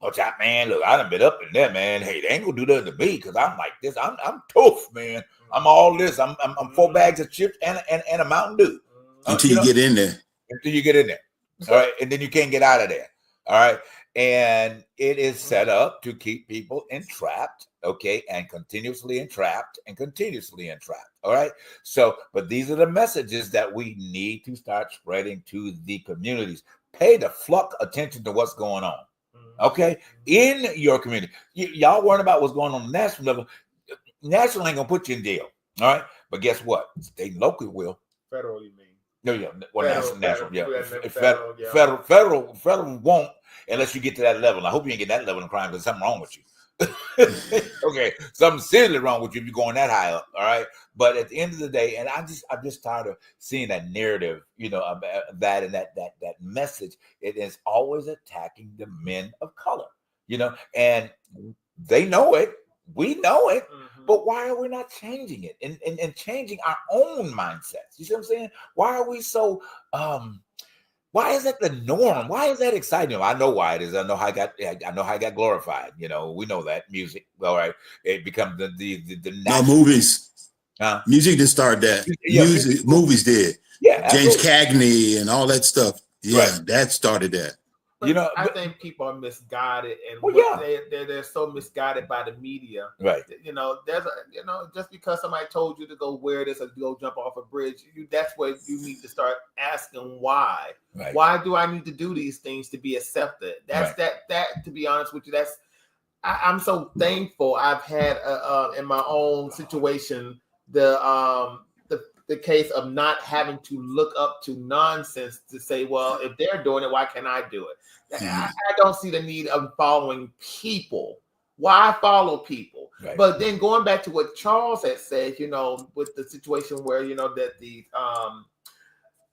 Oh, man, look, I done been up in there, man. Hey, they ain't gonna do that to me because I'm like this. I'm tough, man. I'm all this. I'm 4 bags of chips and a Mountain Dew. Until you get in there. Until you get in there. All right, and then you can't get out of there. All right, and it is set up to keep people entrapped. Okay, and continuously entrapped. All right. So, but these are the messages that we need to start spreading to the communities. Pay the fuck attention to what's going on. Okay, in your community, y'all worrying about what's going on the national level. National ain't gonna put you in jail. All right, but guess what? State and local will. Federal, you mean? No, yeah. Well, national, yeah. Federal won't unless you get to that level. I hope you ain't get that level of crime because something wrong with you. Okay, something seriously wrong with you if you're going that high up. All right, but at the end of the day, and I'm just tired of seeing that narrative, you know, that and that message. It is always attacking the men of color, you know, and they know it. We know it, but why are we not changing it and changing our own mindsets? You see what I'm saying? Why are we so why is that the norm? Why is that exciting? I know why it is. I know how I got glorified. You know, we know that music. All right, it becomes the movies. Music didn't start that. Music, movies did. Yeah, James Cagney and all that stuff. Yeah, that started that. But you know, I think people are misguided, and they're so misguided by the media. Right. You know, just because somebody told you to go wear this or go jump off a bridge, that's where you need to start asking why. Right. Why do I need to do these things to be accepted? That's that. To be honest with you, I'm so thankful. I've had in my own situation the case of not having to look up to nonsense to say, well, if they're doing it, why can't I do it? I don't see the need of following people. Why follow people? Right. But then going back to what Charles had said, with the situation where that the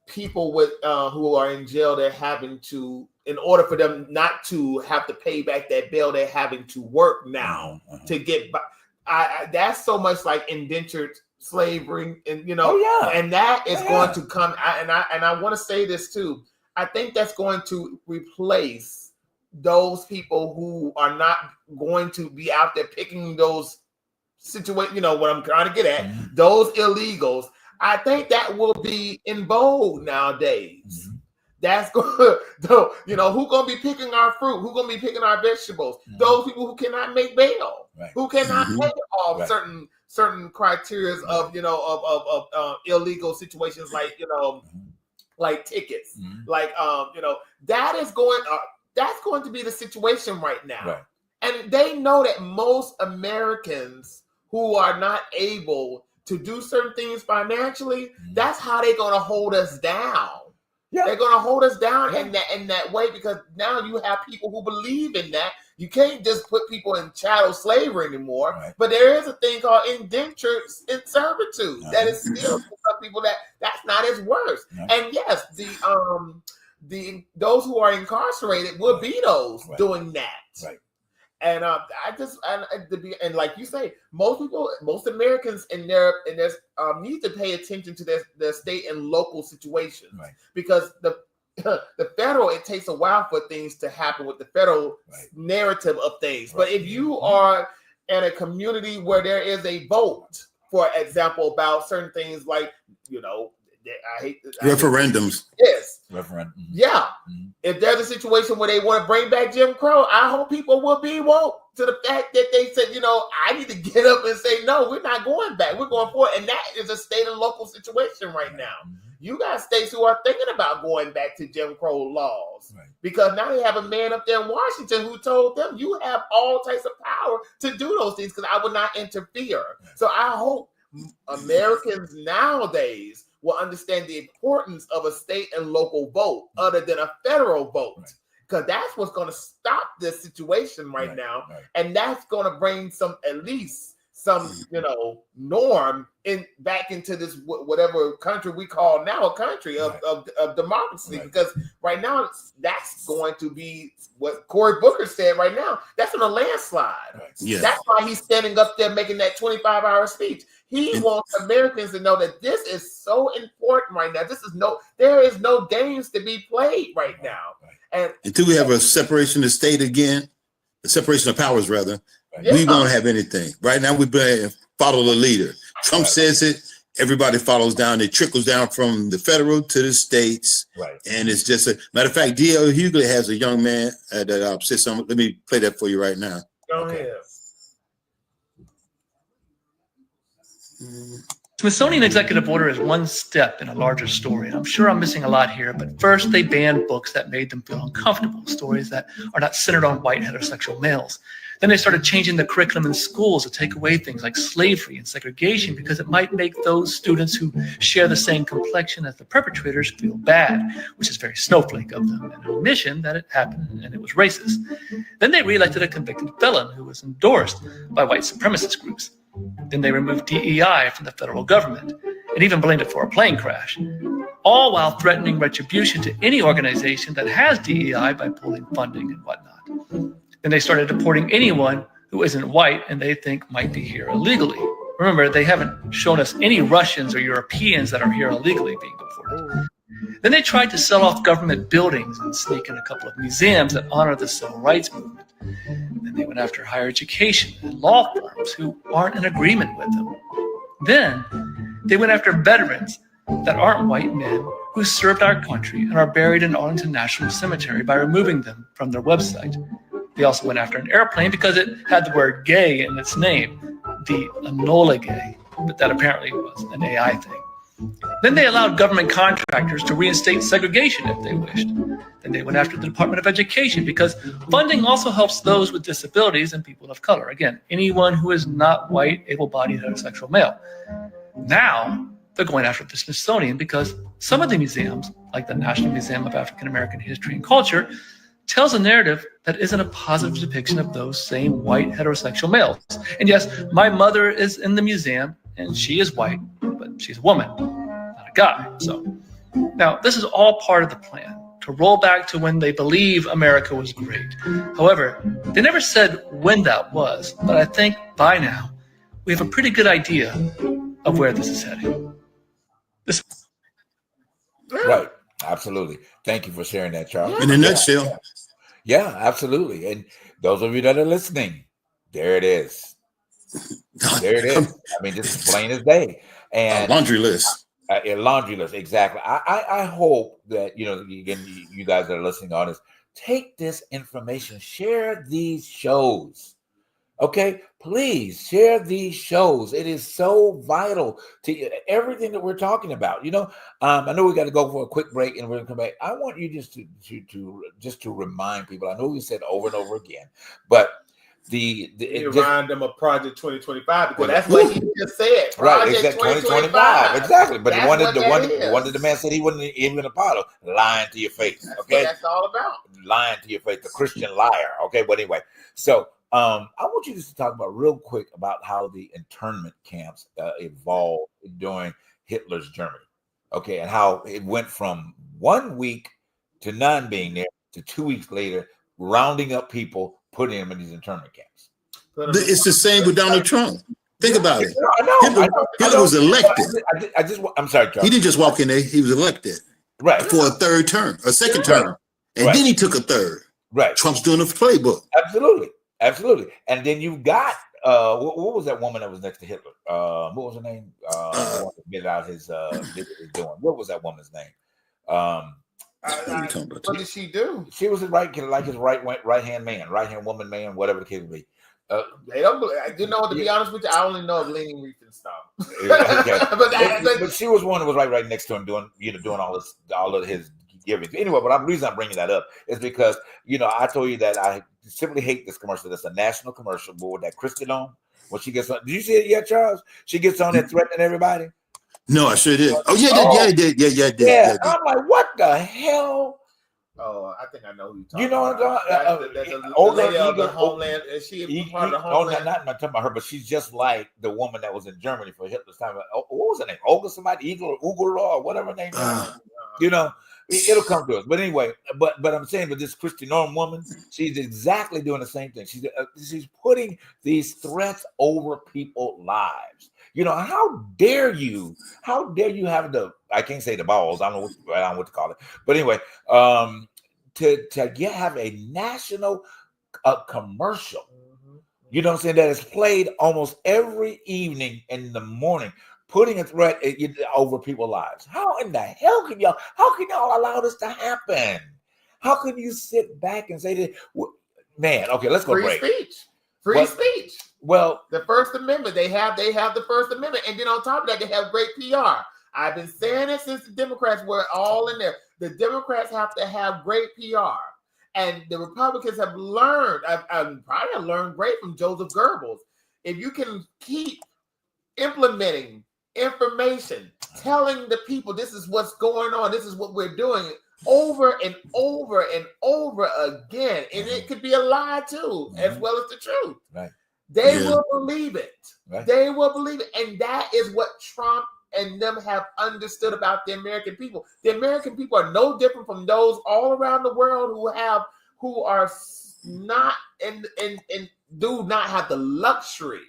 people with who are in jail, they're having to, in order for them not to have to pay back that bail, they're having to work now to get by. That's so much like indentured slavery, and and that is going to come. And I want to say this too. I think that's going to replace those people who are not going to be out there picking those situations. What I'm trying to get at, those illegals. I think that will be in vogue nowadays. That's going to, who's going to be picking our fruit? Who's going to be picking our vegetables? Those people who cannot make bail, who cannot pay off certain criteria of illegal situations like tickets, that's going to be the situation right now. Right. And they know that most Americans who are not able to do certain things financially, that's how they're going to hold us down. Yeah. They're going to hold us down in that way, because now you have people who believe in that. You can't just put people in chattel slavery anymore. Right. But there is a thing called indentured servitude that is still for some people that's not as worse. Right. And yes, those who are incarcerated will be those doing that. Right. And and like you say, most Americans in their need to pay attention to their state and local situations, because the federal, it takes a while for things to happen with the federal narrative of things. But if you are in a community where there is a vote, for example, about certain things like referendums. Yes. Referendum. Yeah. If there's a situation where they want to bring back Jim Crow, I hope people will be woke to the fact that they said, I need to get up and say, no, we're not going back. We're going forward. And that is a state and local situation right now. You got states who are thinking about going back to Jim Crow laws, because now they have a man up there in Washington who told them, you have all types of power to do those things because I will not interfere. So I hope Americans nowadays will understand the importance of a state and local vote other than a federal vote, because that's what's going to stop this situation right now. And that's going to bring at least some norm back into this whatever country we call now a country of democracy, because right now that's going to be what Cory Booker said right now. That's on a landslide. That's why he's standing up there making that 25-hour speech. He wants Americans to know that this is so important right now. There is no games to be played right now. And until we have a separation of state again, a separation of powers rather, we won't have anything. Right now we follow the leader. Trump says it, everybody follows down. It trickles down from the federal to the states. And it's just a matter of fact, D.L. Hughley has a young man that said something. Let me play that for you right now. Go ahead. Smithsonian executive order is one step in a larger story. And I'm sure I'm missing a lot here, but first they banned books that made them feel uncomfortable, stories that are not centered on white heterosexual males. Then they started changing the curriculum in schools to take away things like slavery and segregation because it might make those students who share the same complexion as the perpetrators feel bad, which is very snowflake of them, and an admission that it happened and it was racist. Then they reelected a convicted felon who was endorsed by white supremacist groups. Then they removed DEI from the federal government and even blamed it for a plane crash, all while threatening retribution to any organization that has DEI by pulling funding and whatnot. Then they started deporting anyone who isn't white and they think might be here illegally. Remember, they haven't shown us any Russians or Europeans that are here illegally being deported. Then they tried to sell off government buildings and sneak in a couple of museums that honor the civil rights movement. Then they went after higher education and law firms who aren't in agreement with them. Then they went after veterans that aren't white men who served our country and are buried in Arlington National Cemetery by removing them from their website. They also went after an airplane because it had the word gay in its name, the Enola Gay, but that apparently was an AI thing. Then they allowed government contractors to reinstate segregation if they wished. Then they went after the Department of Education because funding also helps those with disabilities and people of color. Again, anyone who is not white, able-bodied, heterosexual male. Now they're going after the Smithsonian because some of the museums, like the National Museum of African American History and Culture, tells a narrative that isn't a positive depiction of those same white heterosexual males. And yes, my mother is in the museum and she is white, but she's a woman, not a guy. So now this is all part of the plan to roll back to when they believe America was great. However, they never said when that was, but I think by now we have a pretty good idea of where this is heading. Right. Absolutely. Thank you for sharing that, Charles. In a nutshell. Yeah, absolutely. And those of you that are listening, there it is. There it is. I mean, just as plain as day. And laundry list. A laundry list, exactly. I hope that, again, you guys that are listening on this, take this information, share these shows. Okay, please share these shows. It is so vital to everything that we're talking about. I know we got to go for a quick break, and we're gonna come back. I want you just to remind people. I know we said over and over again, but remind them of Project 2025 because that's what he just said. Right, exactly. 2025, exactly. But the one that the man said he wasn't even a part of, lying to your face. That's Okay, what that's all about. Lying to your face, the Christian liar. Okay, but anyway, so. I want you just to talk about real quick about how the internment camps evolved during Hitler's Germany, okay, and how it went from 1 week to none being there to 2 weeks later, rounding up people, putting them in these internment camps. It's the same with Donald Trump. Think about it. I know. Hitler was elected. I'm sorry, Charles. He didn't just walk in there. He was elected for a third term, a second term, and then he took a third. Right. Trump's doing the playbook. Absolutely. And then you got what was that woman that was next to Hitler? What was her name? Get out his doing. What was that woman's name? What did she do? She was his right hand man, right hand woman, man, whatever the case would be. They don't. To be honest with you, I only know of Leni Riefenstahl. Okay. but she was one that was right next to him, doing all of his giving. Anyway, but the reason I'm bringing that up is because I told you that I simply hate this commercial. That's a national commercial board that Kristen on when she gets on. Did you see it yet, Charles? She gets on there threatening everybody. No, I sure did. Oh yeah, did. Yeah. I'm like, what the hell? Oh, I think I know who you're talking about. That's the Homeland. Is she part of the Homeland? No, not talking about her, but she's just like the woman that was in Germany for Hitler's time. What was her name? Olga somebody, Ugor, or whatever her name is. It'll come to us. But anyway, but I'm saying, but this Christy Norm woman, she's exactly doing the same thing. She's putting these threats over people's lives. How dare you have I can't say the balls. I don't know what to call it. But anyway, to have a national commercial, you know what I'm saying, that is played almost every evening in the morning, putting a threat over people's lives. How in the hell can y'all allow this to happen? How can you sit back and say that? Man, okay, let's go break. Free speech. Well, the First Amendment, they have the First Amendment, and then on top of that, they have great PR. I've been saying it since the Democrats were all in there. The Democrats have to have great PR, and the Republicans have learned. I've probably learned great from Joseph Goebbels. If you can keep implementing information, telling the people this is what's going on, this is what we're doing, over and over and over again, and it could be a lie too, as well as the truth. Right. They will believe it. Right. They will believe it, and that is what Trump and them have understood about the American people. The American people are no different from those all around the world who are not and do not have the luxury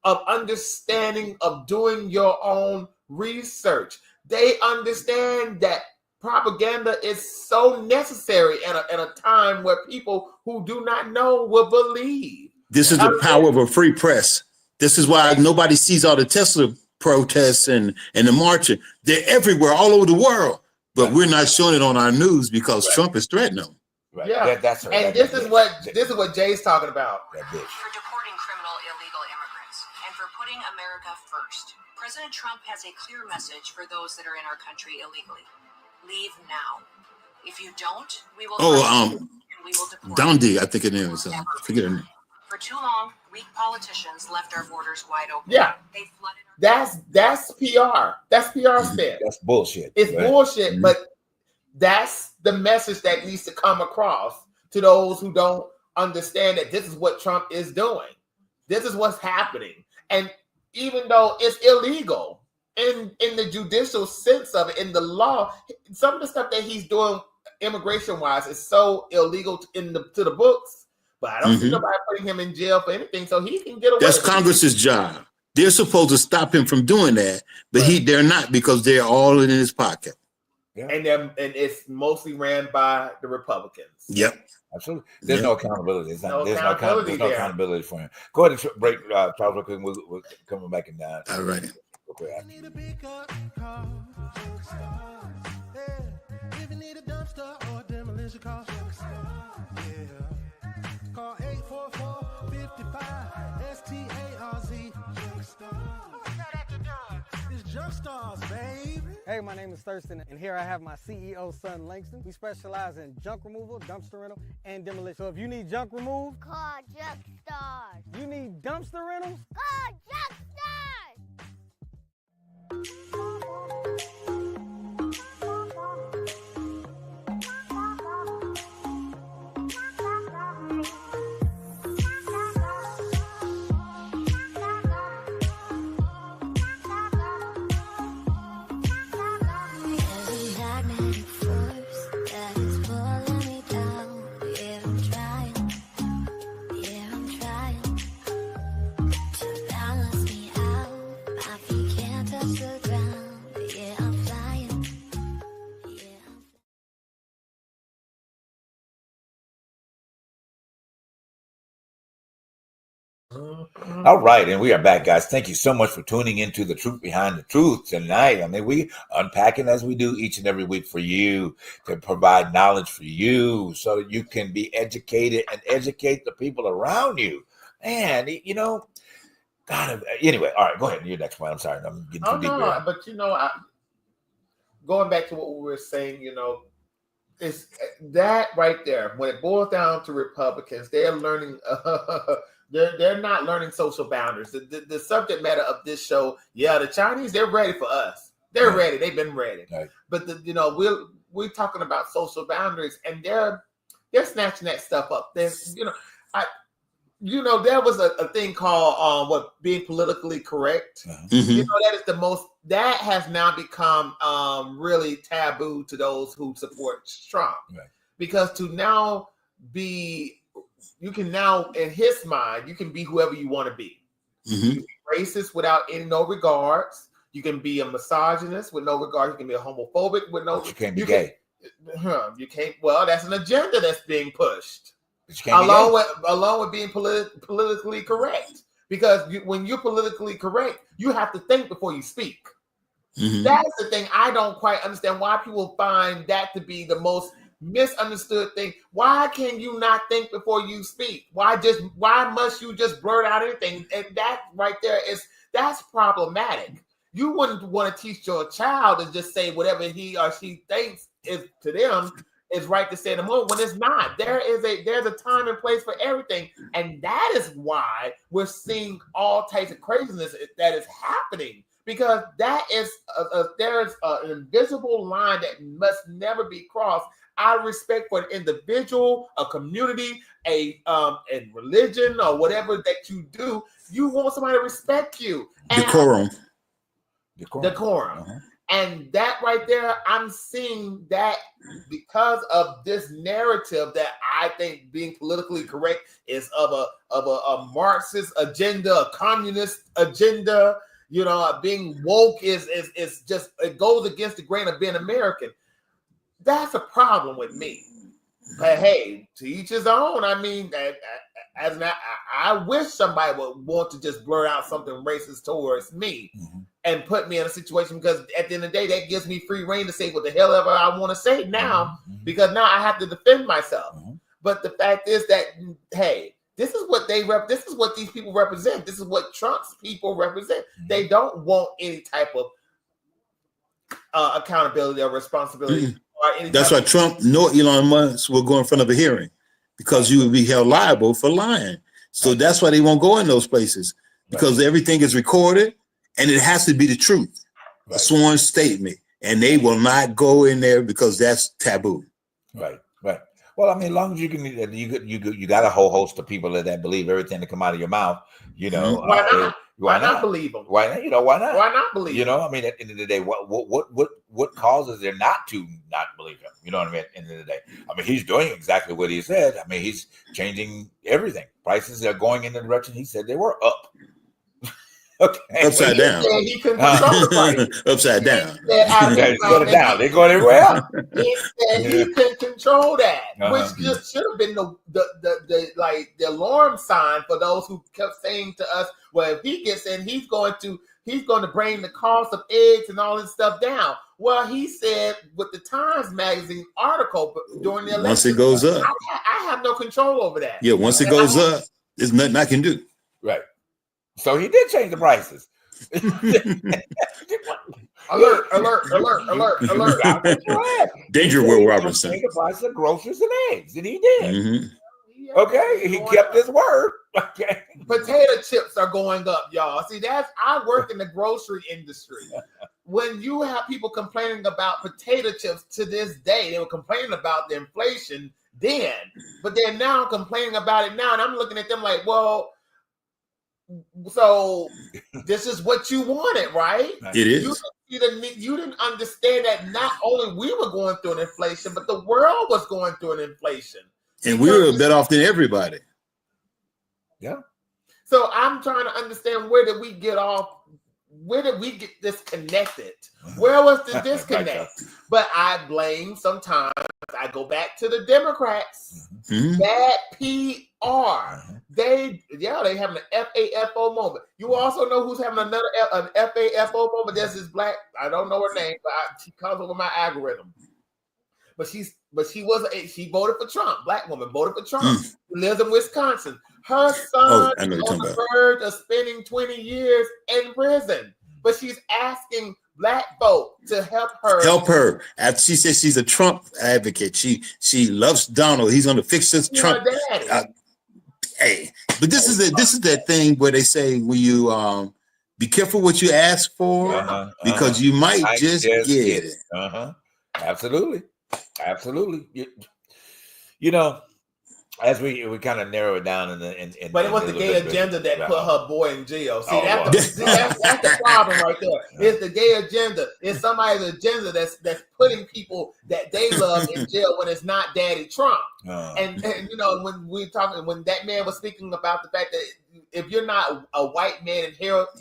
of understanding, of doing your own research. They understand that propaganda is so necessary in a time where people who do not know will believe. This is the power of a free press. This is why nobody sees all the Tesla protests and the marching. They're everywhere, all over the world. But we're not showing it on our news because Trump is threatening them. Right. Yeah, that's right. And this is what Jay's talking about. That bitch. For deporting criminal illegal immigrants. And for putting America first. President Trump has a clear message for those that are in our country illegally. Leave now. If you don't, we will and we will deport Dondi, I think it is. Forget her name. For too long, weak politicians left our borders wide open. Yeah. They flooded That's PR. That's PR spin. That's bullshit. It's right? bullshit, but that's the message that needs to come across to those who don't understand that this is what Trump is doing. This is what's happening. And even though it's illegal in the judicial sense of it, in the law, some of the stuff that he's doing immigration-wise is so illegal to the books. But I don't see nobody putting him in jail for anything, so he can get away. That's Congress's job. They're supposed to stop him from doing that, but they're not, because they're all in his pocket. Yeah. And it's mostly ran by the Republicans. Yep. Absolutely. There's no accountability. There's no accountability there. accountability for him. Go ahead and break, Charles, real quick. We'll come back and down. All right. If you need a pickup, call Junk Stars. Yeah. If you need a dumpster or demolition, call Junk Stars. Yeah. Call 844-55-STARZ. Junk Stars. It's Junk Stars, baby. Hey, my name is Thurston, and here I have my CEO, son Langston. We specialize in junk removal, dumpster rental, and demolition. So if you need junk removed, Call Junk Stars. you need dumpster rentals, Call Junk Every magnetic force that is pulling me down. Yeah, I'm trying. Yeah, I'm trying to balance me out. My feet can't touch the ground. Yeah, I'm flying. Yeah, I'm All right, and we are back, guys. Thank you so much for tuning into The Truth Behind the Truth tonight. I mean, we unpacking as we do each and every week for you, to provide knowledge for you so that you can be educated and educate the people around you. Man, you know, God, anyway, all right, go ahead. Your next point. I'm sorry. I'm getting too deep here. But going back to what we were saying, it's that right there. When it boils down to Republicans, they're learning. They're not learning social boundaries. The subject matter of this show, the Chinese, they're ready for us. They're ready. They've been ready. Right. But we're talking about social boundaries, and they're snatching that stuff up. There's there was a thing called being politically correct. That has now become really taboo to those who support Trump, because to now you can now, in his mind, you can be whoever you want to be. You can be racist without no regards. You can be a misogynist with no regard. You can be a homophobic with no. But you can't be gay. You can't. Well, that's an agenda that's being pushed, along with being politically correct. Because when you're politically correct, you have to think before you speak. That's the thing I don't quite understand, why people find that to be the most misunderstood thing. Why can you not think before you speak? Why must you just blurt out anything? And that right there that's problematic. You wouldn't want to teach your child to just say whatever he or she thinks is to them is right to say in the moment, when it's not. There's a time and place for everything, and that is why we're seeing all types of craziness that is happening. Because that is there's an invisible line that must never be crossed. Out of respect for an individual, a community, and religion, or whatever that you do, you want somebody to respect you. Decorum. And that right there, I'm seeing that because of this narrative that I think being politically correct is of a Marxist agenda, a communist agenda. Being woke is just, it goes against the grain of being American. That's a problem with me. But hey, to each his own. I mean, I wish somebody would want to just blurt out something racist towards me and put me in a situation, because at the end of the day, that gives me free reign to say what the hell ever I want to say now, because now I have to defend myself. But the fact is that, hey, This is what this is what these people represent. This is what Trump's people represent. They don't want any type of accountability or responsibility. Or any That's type why Trump nor Elon Musk will go in front of a hearing, because you would be held liable for lying. So that's why they won't go in those places, because everything is recorded and it has to be the truth, a sworn statement, and they will not go in there because that's taboo. Right. Well, I mean, as long as you got a whole host of people that believe everything that come out of your mouth, you know. Why not? Why not believe them? Why not? You know, why not? Why not believe? You know, I mean, at the end of the day, what causes there not to not believe him? You know what I mean? At the end of the day, I mean, he's doing exactly what he said. I mean, he's changing everything. Prices are going in the direction he said they were up. Okay. Upside down. He couldn't control the price. Upside down. Down. They're going everywhere else. He said he couldn't control that, which just should have been the alarm sign for those who kept saying to us, well, if he gets in, he's going to bring the cost of eggs and all this stuff down. Well, he said with the Times Magazine article during the election, Once it goes up, I have no control over that. Yeah, once it goes up, there's nothing I can do. Right. So he did change the prices. Alert. Danger, Will Robinson. Change the price of groceries and eggs, and he did. Okay, he kept his word. Okay. Potato chips are going up, y'all. See, I work in the grocery industry. When you have people complaining about potato chips to this day, they were complaining about the inflation then, but they're now complaining about it now, and I'm looking at them like, well, so this is what you wanted, right? It is. You didn't understand that not only we were going through an inflation, but the world was going through an inflation. And we were better off than everybody. Yeah. So I'm trying to understand, where did we get off? Where did we get disconnected? Where was the disconnect? But I blame, sometimes I go back to the Democrats. Bad PR. They having an FAFO moment. You also know who's having an FAFO moment. There's this black, I don't know her name, but she comes over my algorithm. But she voted for Trump. Black woman voted for Trump. Lives in Wisconsin. Her son is on the verge of spending 20 years in prison. But she's asking black folk to help her. After she says she's a Trump advocate. She loves Donald. He's going to fix this Trump. Hey, but this is that thing where they say, when you be careful what you ask for, because you might just get it. Absolutely. You know, as we kind of narrow it down but it was the gay agenda that put her boy in jail. See, that's the problem right there. It's the gay agenda. It's somebody's agenda that's putting people that they love in jail when it's not Daddy Trump. And you know, when that man was speaking about the fact that if you're not a white man and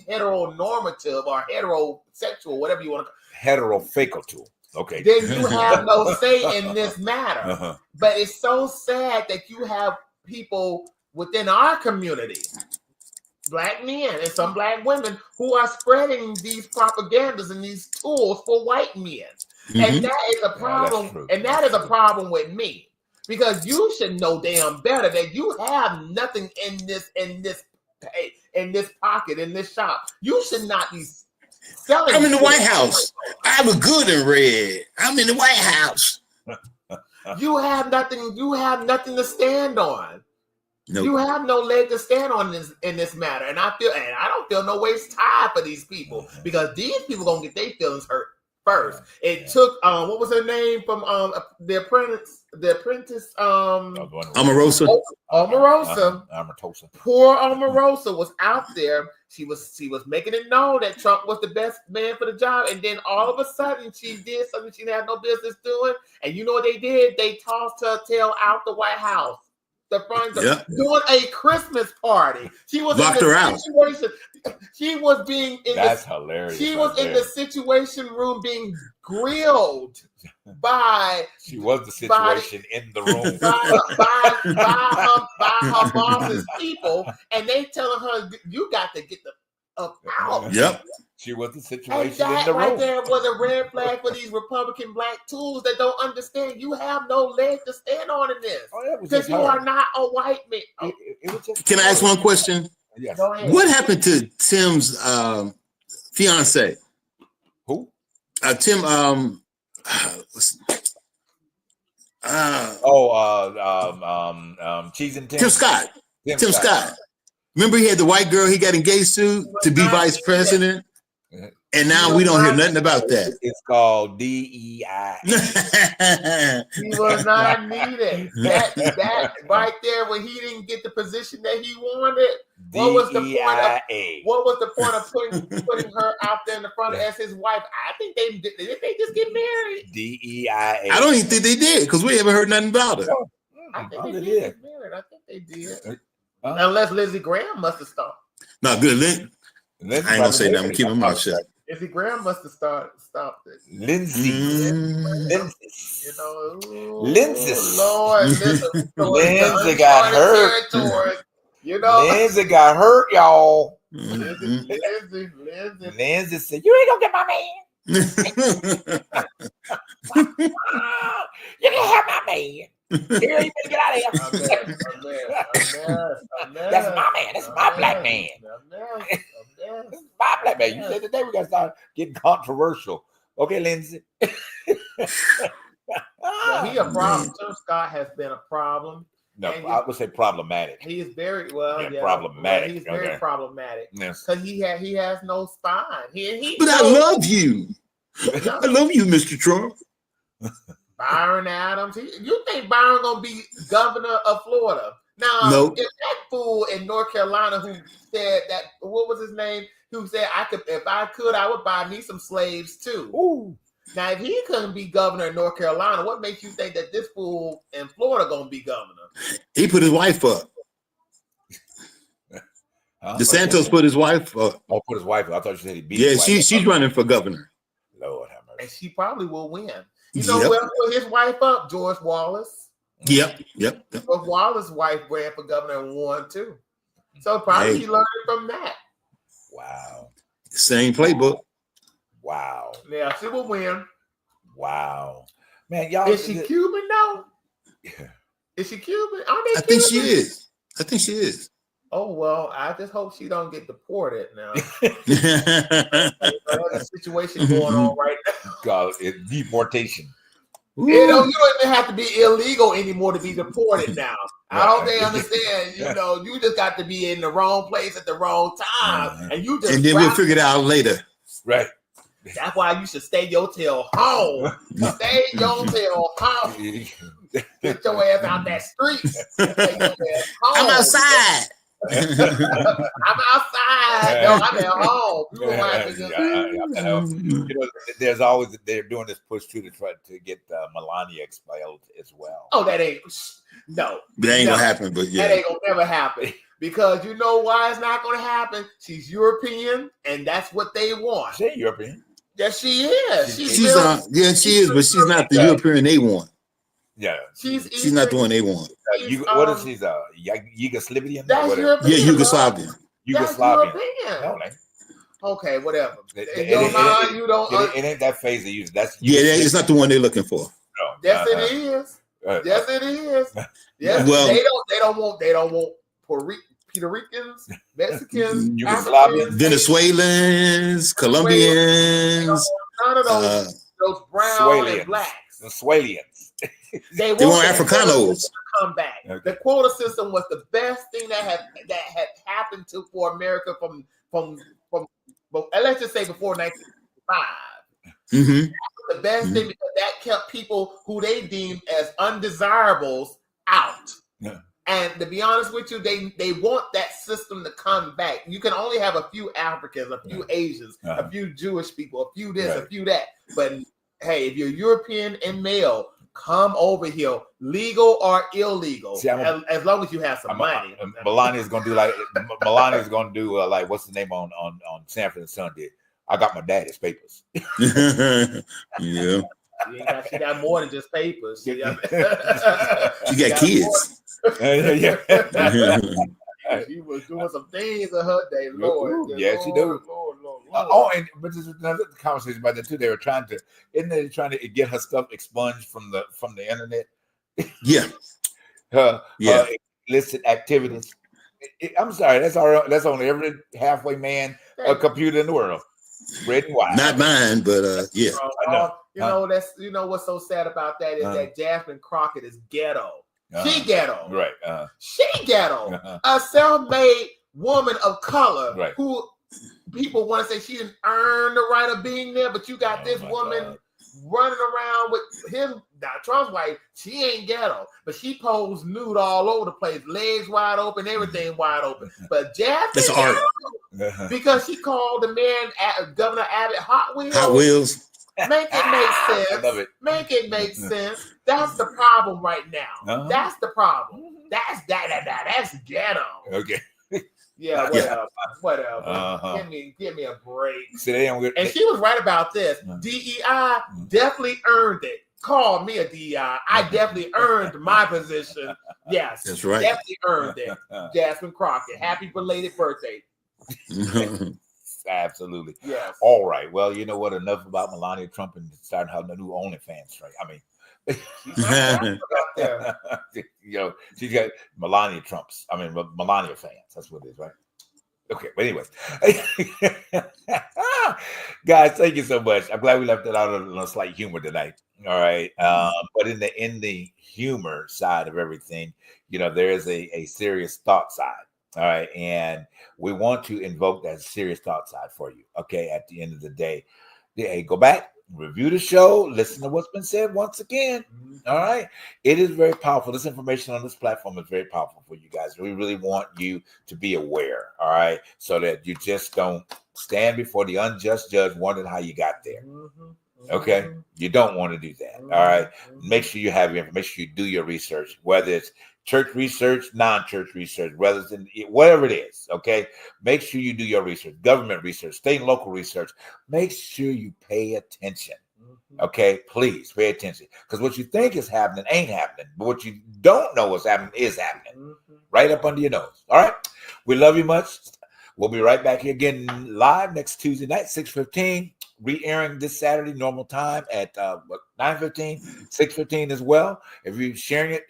heteronormative or heterosexual, whatever you want to heterofacial. Okay. Then you have no say in this matter. But it's so sad that you have people within our community, black men and some black women, who are spreading these propagandas and these tools for white men. And that is a problem. And that is a problem with me, because you should know damn better that you have nothing in this pocket, in this shop. You should not be selling. I'm in the White House. I look good in red. I'm in the White House. You have nothing. You have nothing to stand on. Nope. You have no leg to stand on in this matter. And I don't feel no waist tied for these people, because these people gonna get their feelings hurt first. It took what was her name from The Apprentice? Omarosa. Omarosa. Poor Omarosa was out there. She was making it known that Trump was the best man for the job, and then all of a sudden she did something she had no business doing. And you know what they did? They tossed her tail out the White House. Doing a Christmas party. She was locked her out. She was being in That's hilarious. She was in the situation room being grilled by. She was the situation in the room by her boss's people, and they telling her, "You got to get the out." Yep. She was the situation and that in the room. Right there was a red flag for these Republican black tools that don't understand. You have no leg to stand on in this, because you are not a white man. It was just. Can I ask one question? Yes. Go ahead. What happened to Tim's fiance? Who? Tim. Cheese and Tim. Tim Scott. Tim Tim Scott. Remember, he had the white girl he got engaged to be vice president, and now we don't hear nothing about that. It's called DEI. He was not needed. That right there, when he didn't get the position that he wanted. What was the point of putting her out there in the front as his wife? I think they just get married. DEIA. I don't even think they did because we haven't heard nothing about it. I think Oh, they they did did. get married. I think they did. Unless Lindsey Graham must have stopped. No, good. I ain't gonna say that. I'm keeping my mouth shut. Lindsey Graham must have stopped it. Lindsay. You know, Lindsay. Lord, Lindsay got hurt. Territory. You know, Lindsay got hurt, y'all. Lindsay. Lindsay said, "You ain't gonna get my man. You can have my man. Here, you better get out of here. That's my man. That's my black man. This is my black man. You said today we gotta start getting controversial. Okay, Lindsay." He a problem. Tim Scott has been a problem. No, I would say problematic. He is very well. Yeah, problematic. He's very Okay. problematic Yes. because he has no spine. But I love you. I love you, Mr. Trump. Byron Adams. You think Byron gonna be governor of Florida? Now, Nope. if that fool in North Carolina who said that, what was his name? Who said if I could, I would buy me some slaves too. Ooh. Now, if he couldn't be governor in North Carolina, what makes you think that this fool in Florida gonna be governor? He put his wife up. DeSantis put his wife up. Oh, put his wife up. I thought you said he beat Yeah, his wife. she's running for governor. Lord have mercy. And she probably will win. You know Yep. who else put his wife up? George Wallace. Yep. George Wallace's wife ran for governor and won too. So probably Hey. he learned from that. Wow. Same playbook. Wow. Yeah, she will win. Wow. Man, y'all. Is she Cuban though? Is she Cuban? Aren't they I think she Cuban? is. I think she is. Oh well, I just hope she don't get deported now. There's a situation going on right now. God, deportation. You don't even have to be illegal anymore to be deported now. I hope they understand. You know, you just got to be in the wrong place at the wrong time, and you just. And then we'll figure it out later. Right. That's why you should stay your tail home. Stay your tail home. Get your ass out that street. Stay your ass home. I'm outside. I'm outside. No, I'm at home. You don't have to just- You know, there's always they're doing this push too to try to get Melania expelled as well. Oh, that ain't no. That ain't No. gonna happen, but That yeah. ain't gonna never happen. Because you know why it's not gonna happen? She's European, and that's what they want. She ain't European. Yes, she is. She's she is, but she's not the European they want. Yeah. She's not the one they want. What is she's Yugoslavian? That's Whatever. European. Yeah, Yugoslavian. That's Yugoslavian. European. No, it ain't. Okay, whatever. It- In your it- mind, it- you don't. It ain't that phase they use. That's Yeah, it's not the one they're looking for. No. Yes, it is. Yes, it is. Yes, Well- they don't want Puerto Ricans, Mexicans, Yugoslavians. Africans, Venezuelans, Colombians. none of those brown Swalians. and blacks. The Swalians. They They want that quota Africanos. system to come back. Okay. The quota system was the best thing that had happened for America from let's just say before 1965. Mm-hmm. The best thing because that kept people who they deemed as undesirables out. Yeah. And to be honest with you, they want that system to come back. You can only have a few Africans, a few Asians, a few Jewish people, a few this, a few that. But hey, if you're European and male, come over here, legal or illegal, See, as long as you have some money. Melania's gonna do like what's the name on Sanford and Son did. I got my daddy's papers. Yeah. She got more than just papers. She got kids. Yeah. She was doing some things in her day, Lord. Yeah, she do. Lord. But there's another conversation about that too. They were trying to get her stuff expunged from the internet. Yeah. Her Yeah. illicit activities. I'm sorry. That's on every halfway man a computer in the world. Red and white. Not mine, but yeah. You know what's so sad about that is that Jasmine Crockett is ghetto. She ghetto. Right. She ghetto. A self-made woman of color who people want to say she didn't earn the right of being there, but you got this woman running around with him. Now Trump's wife, she ain't ghetto, but she posed nude all over the place, legs wide open, everything wide open. But Jasmine, that's art. Because she called the man Governor Abbott Hot Wheels. Hot Wheels. Make it make sense. I love it. Make it make sense. That's the problem right now. That's the problem. That's ghetto. Okay. Yeah, whatever. Give me a break. And she was right about this. DEI definitely earned it. Call me a DEI. I definitely earned my position. Yes, that's right. Definitely earned it. Jasmine Crockett, happy belated birthday. Absolutely. Yes. All right. Well, you know what? Enough about Melania Trump and starting her new OnlyFans straight. I mean, you know, she's got Melania fans. That's what it is, right? Okay, but anyways, guys, thank you so much. I'm glad we left it out on a slight humor tonight. All right, but in the humor side of everything, you know, there is a serious thought side. All right, and we want to invoke that serious thought side for you. Okay, at the end of the day, hey, go back, review the show, listen to what's been said once again. All right, it is very powerful. This information on this platform is very powerful for you guys. We really want you to be aware. All right, so that you just don't stand before the unjust judge wondering how you got there. Okay, you don't want to do that. All right, make sure you have your information. Make sure you do your research, whether it's church research, non-church research, whether it's whatever it is. Okay, make sure you do your research, government research, state and local research. Make sure you pay attention. Okay, please pay attention, because what you think is happening ain't happening, but what you don't know what's happening is happening right up under your nose. All right, we love you much. We'll be right back here again live next Tuesday night, 6:15. Re-airing this Saturday, normal time at 9:15, 6:15 as well. If you're sharing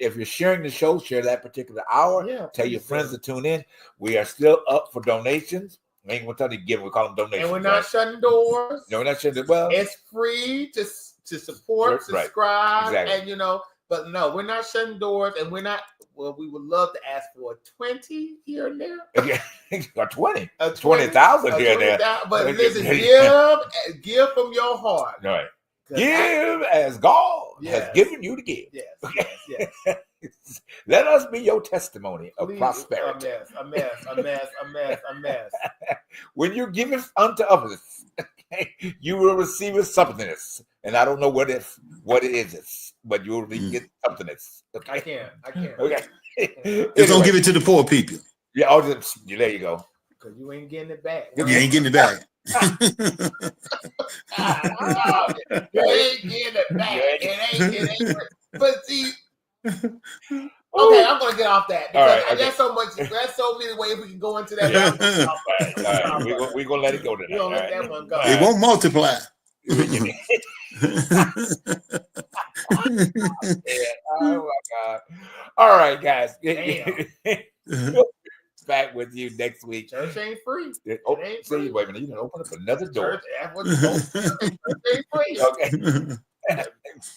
the show, share that particular hour. Yeah, tell your friends to tune in. We are still up for donations. We ain't gonna tell you give. We call them donations. And we're not shutting doors. No, we're not shutting. Well, it's free to support, subscribe, exactly. And you know. But no, we're not shutting doors, and we're not. Well, we would love to ask for 20 here and there. Or 20. 20,000 here and there. But listen, give from your heart. All right. Give as God has given you to give. Yes. Let us be your testimony of prosperity. A mess. When you give it unto others, you will receive a substance. And I don't know what it is, but you will get substance. Okay? I can't. Okay. Just don't give it to the poor people. Yeah, there you go. Because you ain't getting it back. You ain't getting it back. You ain't getting it back. It ain't. But see, okay, I'm gonna get off that because there's so much. There's so many ways we can go into that. All right. We're gonna let it go tonight. We're gonna let that one go. It won't multiply. Oh my God! All right, guys. Back with you next week. Church ain't free. Wait a minute. You can open up another door. Church ain't free. Okay.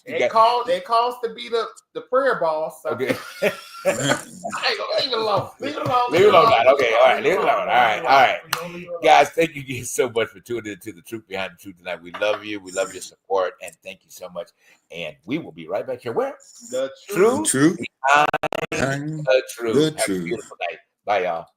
It calls to be the prayer boss. So. Okay. Leave it alone. Leave it alone. Okay. All right. Leave it alone. All right. Guys, thank you so much for tuning into The Truth Behind the Truth tonight. We love you. We love your support. And thank you so much. And we will be right back here. Where? The Truth Behind the Truth. The Have a beautiful night. Bye, y'all.